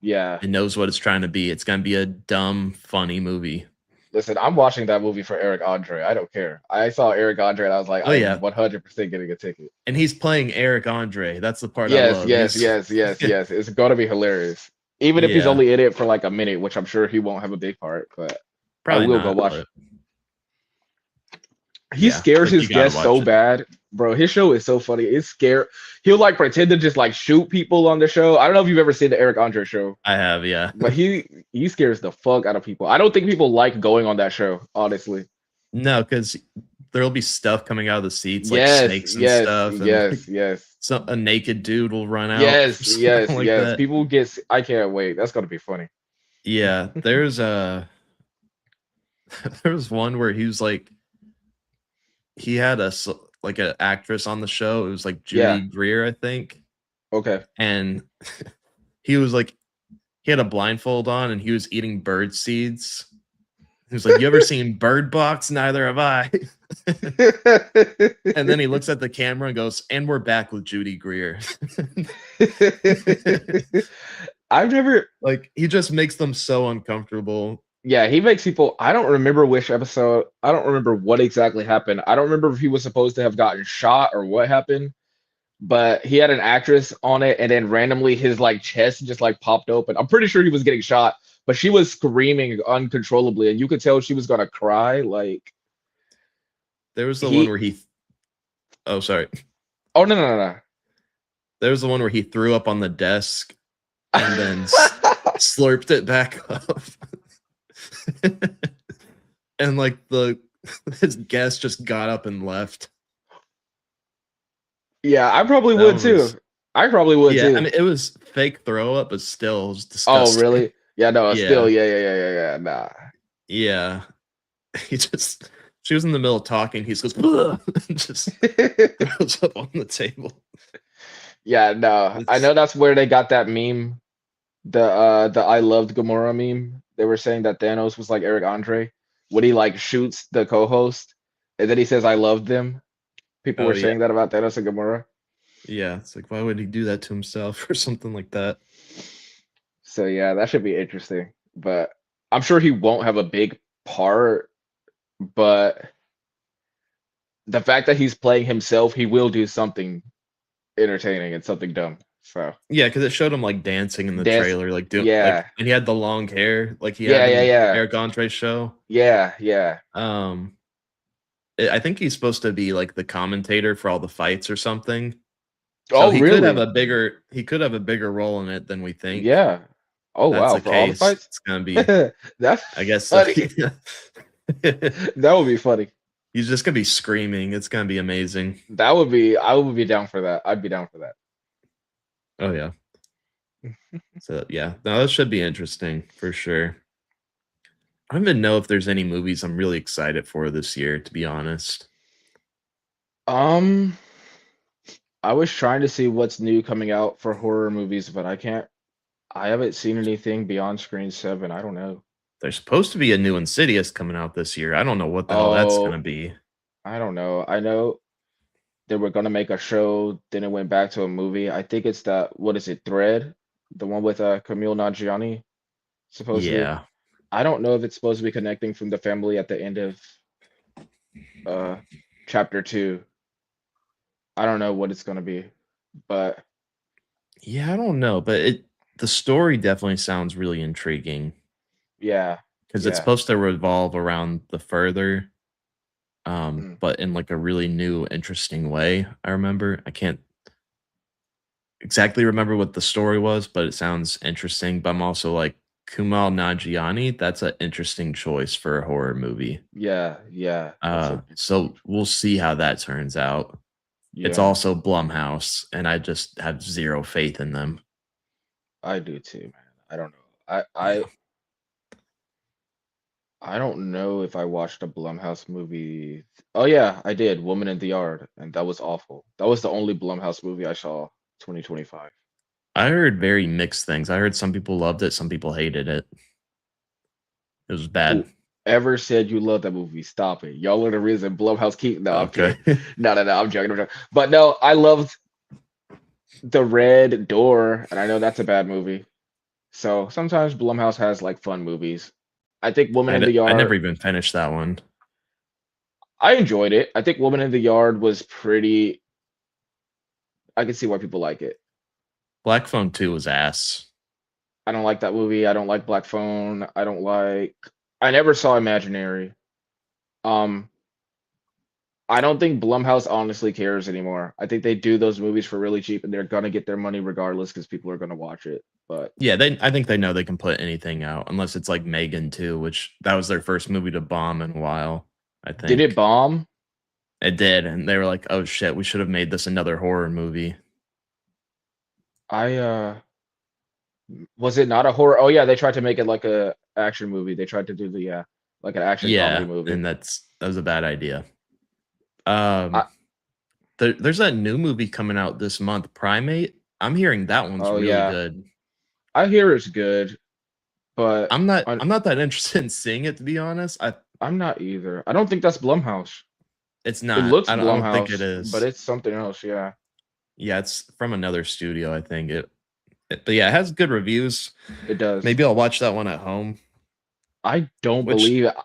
Yeah. it knows what it's trying to be. It's gonna be a dumb, funny movie. Listen, I'm watching that movie for Eric Andre. I don't care. I saw Eric Andre and I was like, Oh I'm yeah. 100% getting a ticket. And he's playing Eric Andre. That's the part I Yes, love. yes, He's yes, yes, yes. It's gonna be hilarious. Even if he's yeah, only in it for like a minute, which I'm sure he won't have a big part, but I probably will go not, watch. but He yeah, scares but his you gotta guests so watch it. bad, bro. His show is so funny. It's scare. He'll like pretend to just like shoot people on the show. I don't know if you've ever seen the Eric Andre show, I have, yeah. but he scares the fuck out of people. I don't think people like going on that show, honestly. No, because there'll be stuff coming out of the seats like Yes, snakes and yes, stuff, and yes, like yes, a naked dude will run out or yes, something yes, like yes. that. People get. I can't wait. That's gonna be funny. Yeah, there's a there was one where he was like he had like an actress on the show. It was like Judy Yeah. Greer, I think, Okay. and he was like he had a blindfold on and he was eating bird seeds. He was like, "You ever seen Bird Box? Neither have I." And then he looks at the camera and goes, "And we're back with Judy Greer." I've never. Like he just makes them so uncomfortable. Yeah, he makes people. I don't remember which episode. I don't remember what exactly happened. I don't remember if he was supposed to have gotten shot or what happened, but he had an actress on it, and then randomly his like chest just like popped open. I'm pretty sure he was getting shot, but she was screaming uncontrollably, and you could tell she was gonna cry. Like There was the one he. where he oh sorry. Oh no no no There was the one where he threw up on the desk and then no. slurped it back up. And like his guest just got up and left. Yeah, I probably That would one was too. I probably would Yeah, I too. mean, it was fake throw up, but still, it was Oh, disgusting. really? Yeah, no, still, Yeah, yeah. Nah. yeah. He just she was in the middle of talking, he just goes, "Ugh," and just throws up on the table. Yeah, no. I It's know that's where they got that meme, the I loved Gamora meme. They were saying that Thanos was like Eric Andre when he like shoots the co-host and then he says I loved them. People oh, were yeah. saying that about Thanos and Gamora. Yeah, it's like, why would he do that to himself or something like that? So yeah, that should be interesting. But I'm sure he won't have a big part, but the fact that he's playing himself, he will do something entertaining and something dumb. So Yeah, because it showed him, like, dancing in the dance, trailer, like, yeah, and he had the long hair like he yeah, had yeah, in yeah, Eric Andre's show. yeah. Um, I think he's supposed to be, like, the commentator for all the fights or something. So Oh, really? he could have a bigger role in it than we think. Yeah. Oh, If that's wow. the For all the case, fights? it's gonna be That's I guess so. funny. That would be funny. He's just gonna be screaming, it's gonna be amazing. I would be down for that. I'd be down for that. Oh, yeah. So, yeah. No, that should be interesting for sure. I don't even know if there's any movies I'm really excited for this year, to be honest. Um, I was trying to see what's new coming out for horror movies, but I haven't seen anything beyond Screen 7. I don't know. There's supposed to be a new Insidious coming out this year. I don't know what the hell that's gonna Oh, be. I don't know. I know they were gonna make a show, then it went back to a movie. I think it's that, what is it, Thread? The one with Camille Nanjiani, supposedly. Yeah. I don't know if it's supposed to be connecting from the family at the end of uh chapter 2. I don't know what it's gonna be, but Yeah, I don't know, but the story definitely sounds really intriguing yeah, because it's yeah. supposed to revolve around the further, Mm. but in like a really new, interesting way. I remember. I can't exactly remember what the story was, but it sounds interesting. But I'm also like Kumail Nanjiani. That's an interesting choice for a horror movie. Yeah. That's a So we'll see how that turns out. It's yeah, also Blumhouse, and I just have zero faith in them. I do too, man. I don't know. Yeah. I don't know if I watched a Blumhouse movie. Oh yeah, I did. Woman in the Yard, and that was awful. That was the only Blumhouse movie I saw 2025. I heard very mixed things. I heard some people loved it, some people hated it. It was bad. Whoever said you love that movie, stop it. Y'all are the reason Blumhouse keep. No, I'm Okay. kidding. No. I'm joking. I'm joking. But no, I loved The Red Door, and I know that's a bad movie. So sometimes Blumhouse has like fun movies. I think Woman in the I never Yard, even finished that one. I enjoyed it. I think Woman in the Yard was pretty. I can see why people like it. Black Phone 2 was ass. I don't like that movie. I don't like Black Phone. I don't like. I never saw Imaginary. Um, I don't think Blumhouse honestly cares anymore. I think they do those movies for really cheap, and they're gonna get their money regardless because people are gonna watch it. But Yeah, I think they know they can put anything out unless it's like Megan 2, which that was their first movie to bomb in a while, I did it think. bomb? It did, and they were like, "Oh shit, we should have made this another horror movie." I was it not a horror? Oh yeah, they tried to make it like a action movie. They tried to do the like an action comedy Yeah, movie. and that was a bad idea. Um, I there's that new movie coming out this month, Primate. I'm hearing that one's oh really yeah, good. I hear it's good, but I'm not that interested in seeing it, to be honest. I'm not either. I don't think that's Blumhouse. It's It not. looks I don't think it Blumhouse, but is. it's something else. Yeah, Yeah, it's from another studio, I think. But yeah, it has good reviews. it does. Maybe I'll watch that one at home. I don't Which believe it.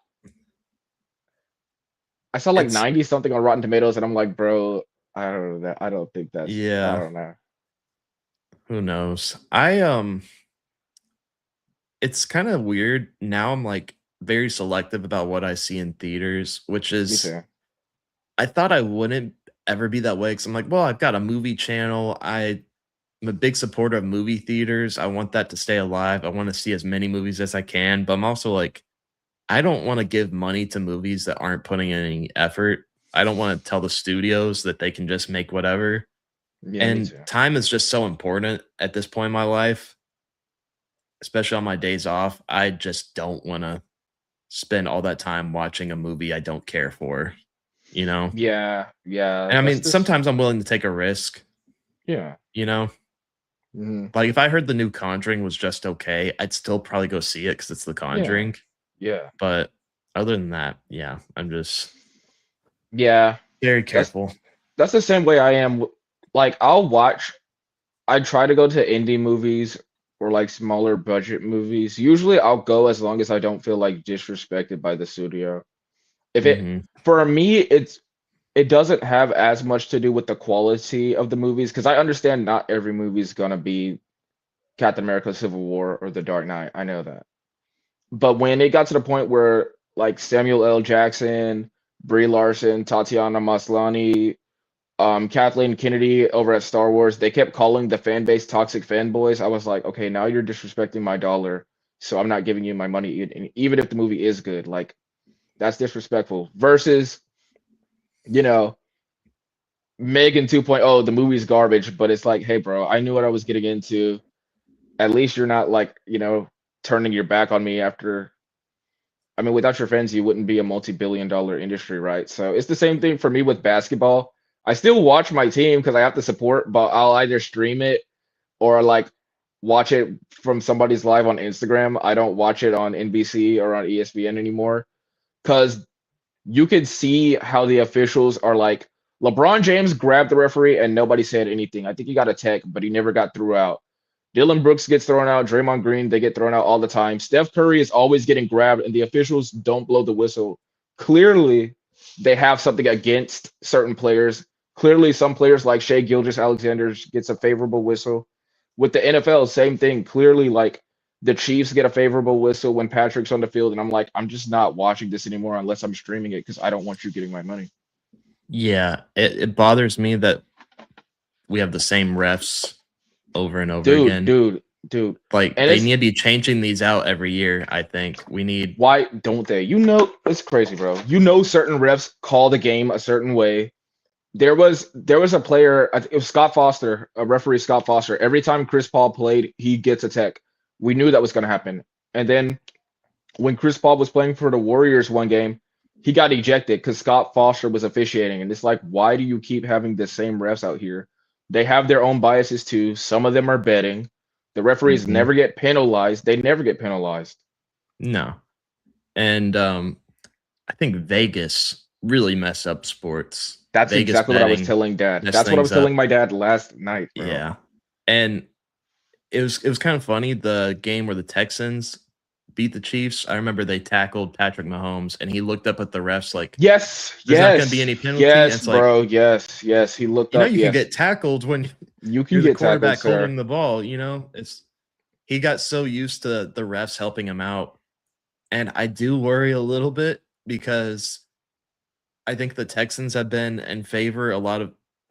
I saw like it's 90 something on Rotten Tomatoes, and I'm like, bro, I don't know that. I don't think that's. I yeah, don't know. who knows? It's kind of weird. Now I'm like very selective about what I see in theaters, which Me is too. I thought I wouldn't ever be that way because I'm like, well, I've got a movie channel. I'm a big supporter of movie theaters. I want that to stay alive. I want to see as many movies as I can, but I'm also like, I don't want to give money to movies that aren't putting in any effort. I don't want to tell the studios that they can just make whatever. Yeah, me And too. time is just so important at this point in my life, especially on my days off. I just don't wanna spend all that time watching a movie I don't care for, you know? Yeah, yeah. And I That's mean, this. sometimes I'm willing to take a risk, Yeah. you know? Hmm. Like, if I heard the new Conjuring was just okay, I'd still probably go see it because it's The Yeah. Conjuring, Yeah. but other than that, yeah, I'm just Yeah. very That's careful. that's the same way I am. Like, I'll watch. I try to go to indie movies or like smaller budget movies. Usually, I'll go as long as I don't feel like disrespected by the studio. If it Mhm, For me, it doesn't have as much to do with the quality of the movies because I understand not every movie is gonna be Captain America: Civil War or The Dark Knight. I know that. But when it got to the point where like Samuel L. Jackson, Brie Larson, Tatiana Maslany, Kathleen Kennedy over at Star Wars, they kept calling the fan base toxic fanboys. I was like, okay, now you're disrespecting my dollar, so I'm not giving you my money, even if the movie is good. Like, that's disrespectful. Versus, you know, Megan 2.0, the movie's garbage, but it's like, hey, bro, I knew what I was getting into. At least you're not like, turning your back on me after. I mean, without your fans, you wouldn't be a multi-billion-dollar industry, right? So it's the same thing for me with basketball. I still watch my team because I have to support, but I'll either stream it or like watch it from somebody's live on Instagram. I don't watch it on NBC or on ESPN anymore because you could see how the officials are like, LeBron James grabbed the referee and nobody said anything. I think he got a tech, but he never got through out. Dylan Brooks gets thrown out. Draymond Green, they get thrown out all the time. Steph Curry is always getting grabbed, and the officials don't blow the whistle. Clearly, they have something against certain players. Clearly, some players like Shea Gilgeous-Alexander gets a favorable whistle. With the NFL, same thing. Clearly, like the Chiefs get a favorable whistle when Patrick's on the field, and I'm like, I'm just not watching this anymore unless I'm streaming it because I don't want you getting my money. yeah, it bothers me that we have the same refs over and over Dude, again. dude, dude. Like, And they it's need to be changing these out every year, I think. We need Why don't they? It's crazy, bro. Certain refs call the game a certain way. There was a player, it was Scott Foster, a referee Scott Foster. Every time Chris Paul played, he gets a tech. We knew that was going to happen. And then when Chris Paul was playing for the Warriors one game, he got ejected because Scott Foster was officiating. And it's like, why do you keep having the same refs out here? They have their own biases too. Some of them are betting. The referees Mhm. never get penalized. They never get penalized. No. And, I think Vegas really messed up sports. That's Vegas exactly what I was betting telling dad. messed That's what I was things up. telling my dad last night, bro. Yeah. And it was kind of funny, the game where the Texans beat the Chiefs. I remember they tackled Patrick Mahomes, and he looked up at the refs like, Yes, "There's not gonna be any yes, penalty," and yes, it's like, bro. Yes, yes. He looked you know, up. you can Yes, get tackled when you can you're the get tackled, quarterback sir. holding the ball, you know? It's he got so used to the refs helping him out, and I do worry a little bit because I think the Texans have been in favor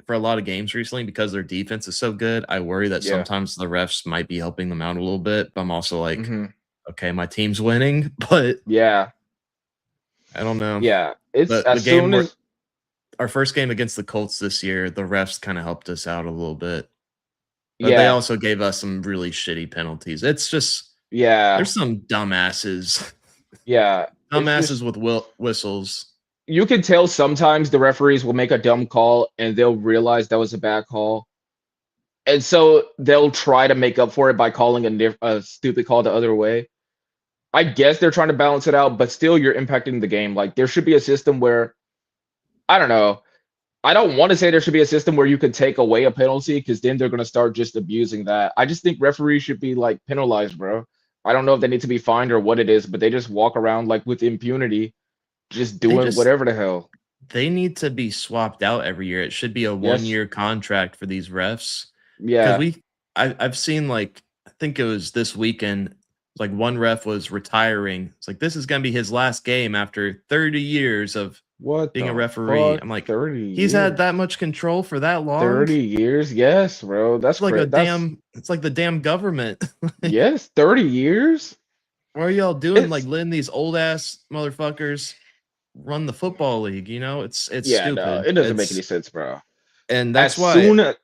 for a lot of games recently because their defense is so good. I worry that Yeah. sometimes the refs might be helping them out a little bit, but I'm also like, Hmm. okay, my team's winning, but Yeah. I don't know. Yeah. It's The as game soon where as our first game against the Colts this year, the refs kind of helped us out a little bit, but they yeah, also gave us some really shitty penalties. It's just yeah, there's some dumbasses, yeah. It's dumbasses just with whistles. you can tell sometimes the referees will make a dumb call and they'll realize that was a bad call. And so they'll try to make up for it by calling a stupid call the other way. I guess they're trying to balance it out, but still you're impacting the game. Like there should be a system where I don't know. I don't want to say there should be a system where you could take away a penalty because then they're gonna start just abusing that. I just think referees should be like penalized, bro. I don't know if they need to be fined or what it is, but they just walk around like with impunity, just They doing just whatever the hell. They need to be swapped out every year. It should be a Yes. one-year contract for these refs. Because Yeah. I've seen, like, I think it was this weekend, like, one ref was retiring. It's like, this is gonna be his last game after 30 years of What being a the referee. fuck? I'm like, 30 he's had years. that much control for that long? 30 years? Yes, bro. That's It's like a crazy. That's damn it's like the damn government. Like, yes, 30 years? what are y'all doing? Like, It's letting these old ass motherfuckers run the football league, you know? It's yeah, no, stupid. it doesn't make any sense, bro. And As that's why soon as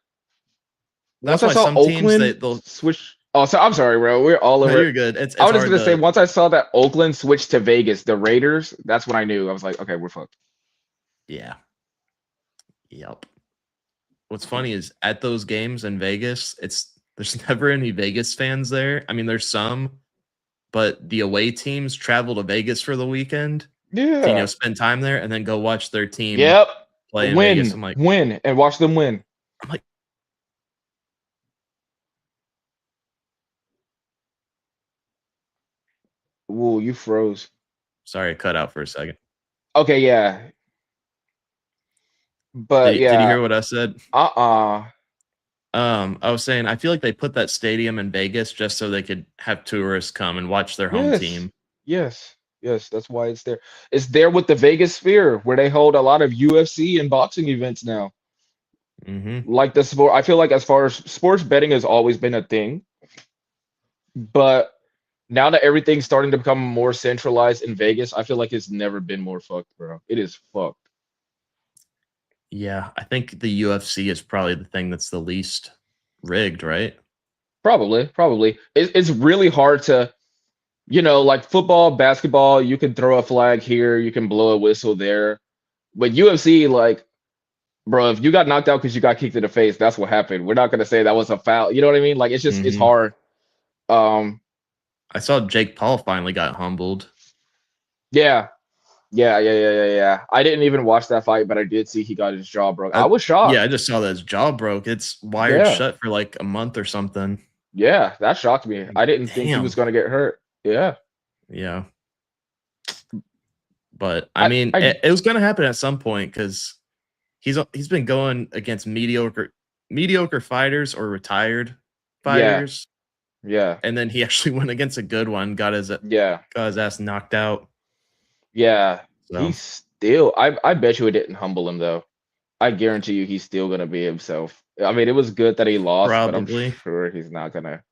That's once I why saw some teams Oakland they'll. switch. Oh, so I'm sorry, bro. We're all No, over. you're good. It's I was just hard gonna say to. once I saw that Oakland switched to Vegas, the Raiders. That's when I knew. I was like, okay, we're fucked. Yeah. Yep. What's funny is at those games in Vegas, there's never any Vegas fans there. I mean, there's some, but the away teams travel to Vegas for the weekend to, Yeah. spend time there and then go watch their team Yep. play in Vegas. Win, win, and watch them win. I'm like, Ooh, you froze. sorry, I cut out for a second. Okay, yeah, but Did you yeah, hear what I said? uh-uh. I was saying I feel like they put that stadium in Vegas just so they could have tourists come and watch their home Yes, team. yes. That's why it's there. It's there with the Vegas Sphere, where they hold a lot of UFC and boxing events now. Hmm. Like the sport, I feel like as far as sports betting has always been a thing, but now that everything's starting to become more centralized in Vegas, I feel like it's never been more fucked, bro. It is fucked. Yeah, I think the UFC is probably the thing that's the least rigged, right? Probably. It's really hard to, like football, basketball, you can throw a flag here, you can blow a whistle there. But UFC, like, bro, if you got knocked out because you got kicked in the face, that's what happened. We're not gonna say that was a foul. You know what I mean? Like, it's Mhm. hard. Um, I saw Jake Paul finally got humbled. yeah, yeah. I didn't even watch that fight, but I did see he got his jaw broke. I was Yeah, shocked. I just saw that his jaw broke. It's wired Yeah, shut for like a month or something. yeah, that shocked me. I didn't think he was Damn. gonna get hurt. Yeah, Yeah. But I I, mean, I, it was gonna happen at some point because he's been going against mediocre fighters or retired yeah, fighters, yeah, and then he actually went against a good one, yeah. got his ass knocked out. Yeah, So he's still. I bet you it didn't humble him though. I guarantee you he's still gonna be himself. I mean, it was good that he lost, but I'm probably, sure he's not gonna.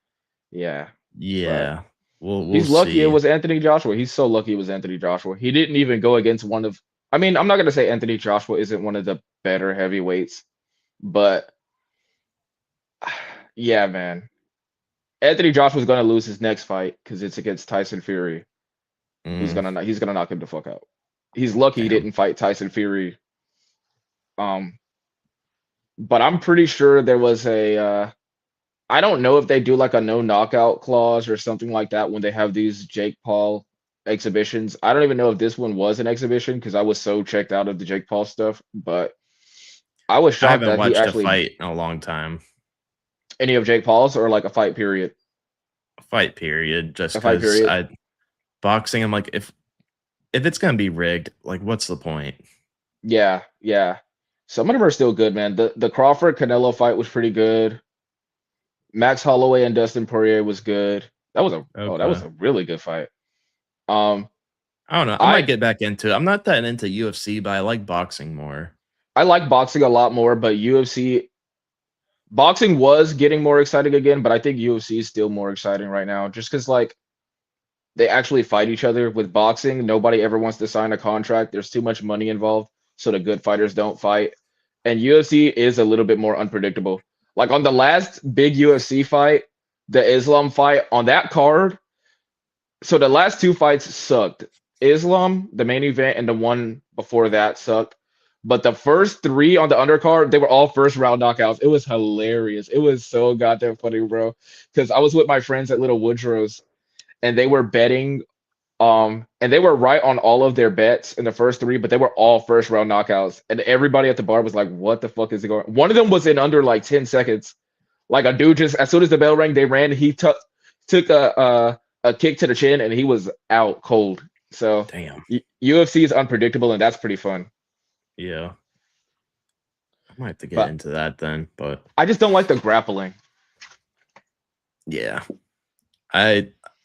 Yeah, but yeah. We'll he's lucky it see. was Anthony Joshua. He's so lucky it was Anthony Joshua. He didn't even go against one of. I mean, I'm not gonna say Anthony Joshua isn't one of the better heavyweights, but yeah, man, Anthony Joshua's gonna lose his next fight because it's against Tyson Fury, who's Mm, he's gonna knock him the fuck out. He's lucky he damn. didn't fight Tyson Fury. Um, but I'm pretty sure there was a I don't know if they do like a no knockout clause or something like that when they have these Jake Paul exhibitions. I don't even know if this one was an exhibition because I was so checked out of the Jake Paul stuff, but I was I shocked haven't that he watched a actually fight in a long time. any of Jake Paul's or like a fight period. Fight period, just A fight because period. I boxing. I'm like, if it's gonna be rigged, like, what's the point? Yeah. Some of them are still good, man. The Crawford Canelo fight was pretty good. Max Holloway and Dustin Poirier was good. That was Okay. a really good fight. Um I don't know. I I might get back into it. I'm not that into UFC, but I like boxing more. I like boxing a lot more, but UFC boxing was getting more exciting again, but I think UFC is still more exciting right now just because like they actually fight each other. With boxing, nobody ever wants to sign a contract. There's too much money involved, so the good fighters don't fight. And UFC is a little bit more unpredictable. Like on the last big UFC fight, the Islam fight on that card, so the last two fights sucked. Islam, the main event, and the one before that sucked. But the first three on the undercard, they were all first round knockouts. It was hilarious. It was so goddamn funny, bro. Because I was with my friends at Little Woodrow's and they were betting, and they were right on all of their bets in the first three, but they were all first round knockouts. And everybody at the bar was like, what the fuck is it going? One of them was in under like 10 seconds. Like a dude just as soon as the bell rang, they ran. He took a kick to the chin, and he was out cold. So Damn. UFC is unpredictable, and that's pretty fun. Yeah. I might have to get But into that then. But I just don't like the grappling. yeah.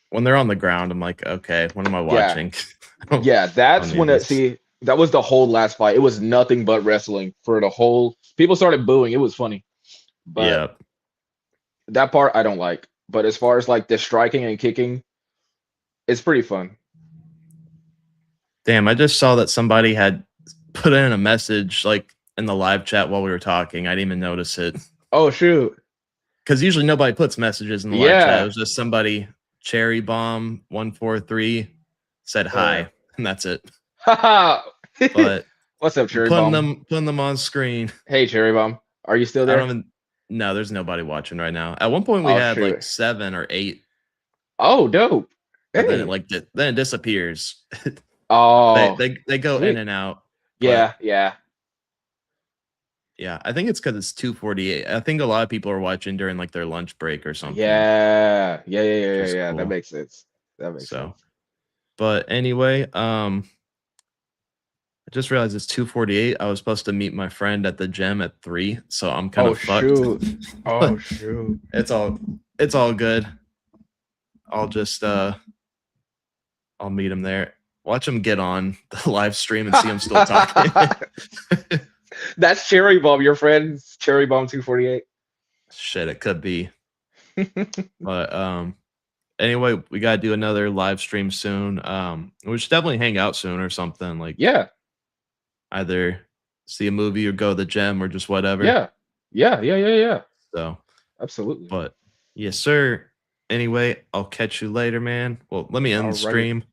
When they're on the ground, I'm like, okay, what am I Yeah, watching? yeah, I don't that's need when it. this. See, that was the whole last fight. It was nothing but wrestling for the whole. People started booing. It was funny, but Yeah. that part I don't like. But as far as like the striking and kicking, it's pretty fun. Damn, I just saw that somebody had put in a message like in the live chat while we were talking. I didn't even notice it. Oh shoot! because usually nobody puts messages in the live chat. It Yeah. was just somebody Cherry Bomb 143 said hi, and that's it. Haha. But What's up, I'm Cherry putting Bomb? them on screen. Hey, Cherry Bomb. Are you still I there? don't even. No, there's nobody watching right now. At one point, we Oh had like shoot. 7 or 8, Oh, dope. but then it Hey. then it disappears. Oh, They go in sweet. and out. Yeah, But yeah. yeah, I think it's because it's 2:48. I think a lot of people are watching during like their lunch break or something. Yeah. Yeah, Which is That cool. makes sense. That makes So, sense. but anyway, I just realized it's 2:48. I was supposed to meet my friend at the gym at 3, so I'm kind Oh of fucked. shoot. But Oh shoot. it's all good. I'll just I'll meet him there. Watch him get on the live stream and see him still talking. That's Cherry Bomb, your friend's Cherry Bomb 248. Shit, it could be. But anyway, we gotta do another live stream soon. We should definitely hang out soon or something. Like Yeah. either see a movie or go to the gym or just whatever. Yeah. Yeah. So, Absolutely. but yes, sir. Anyway, I'll catch you later, man. Well, let me end the Alrighty. stream.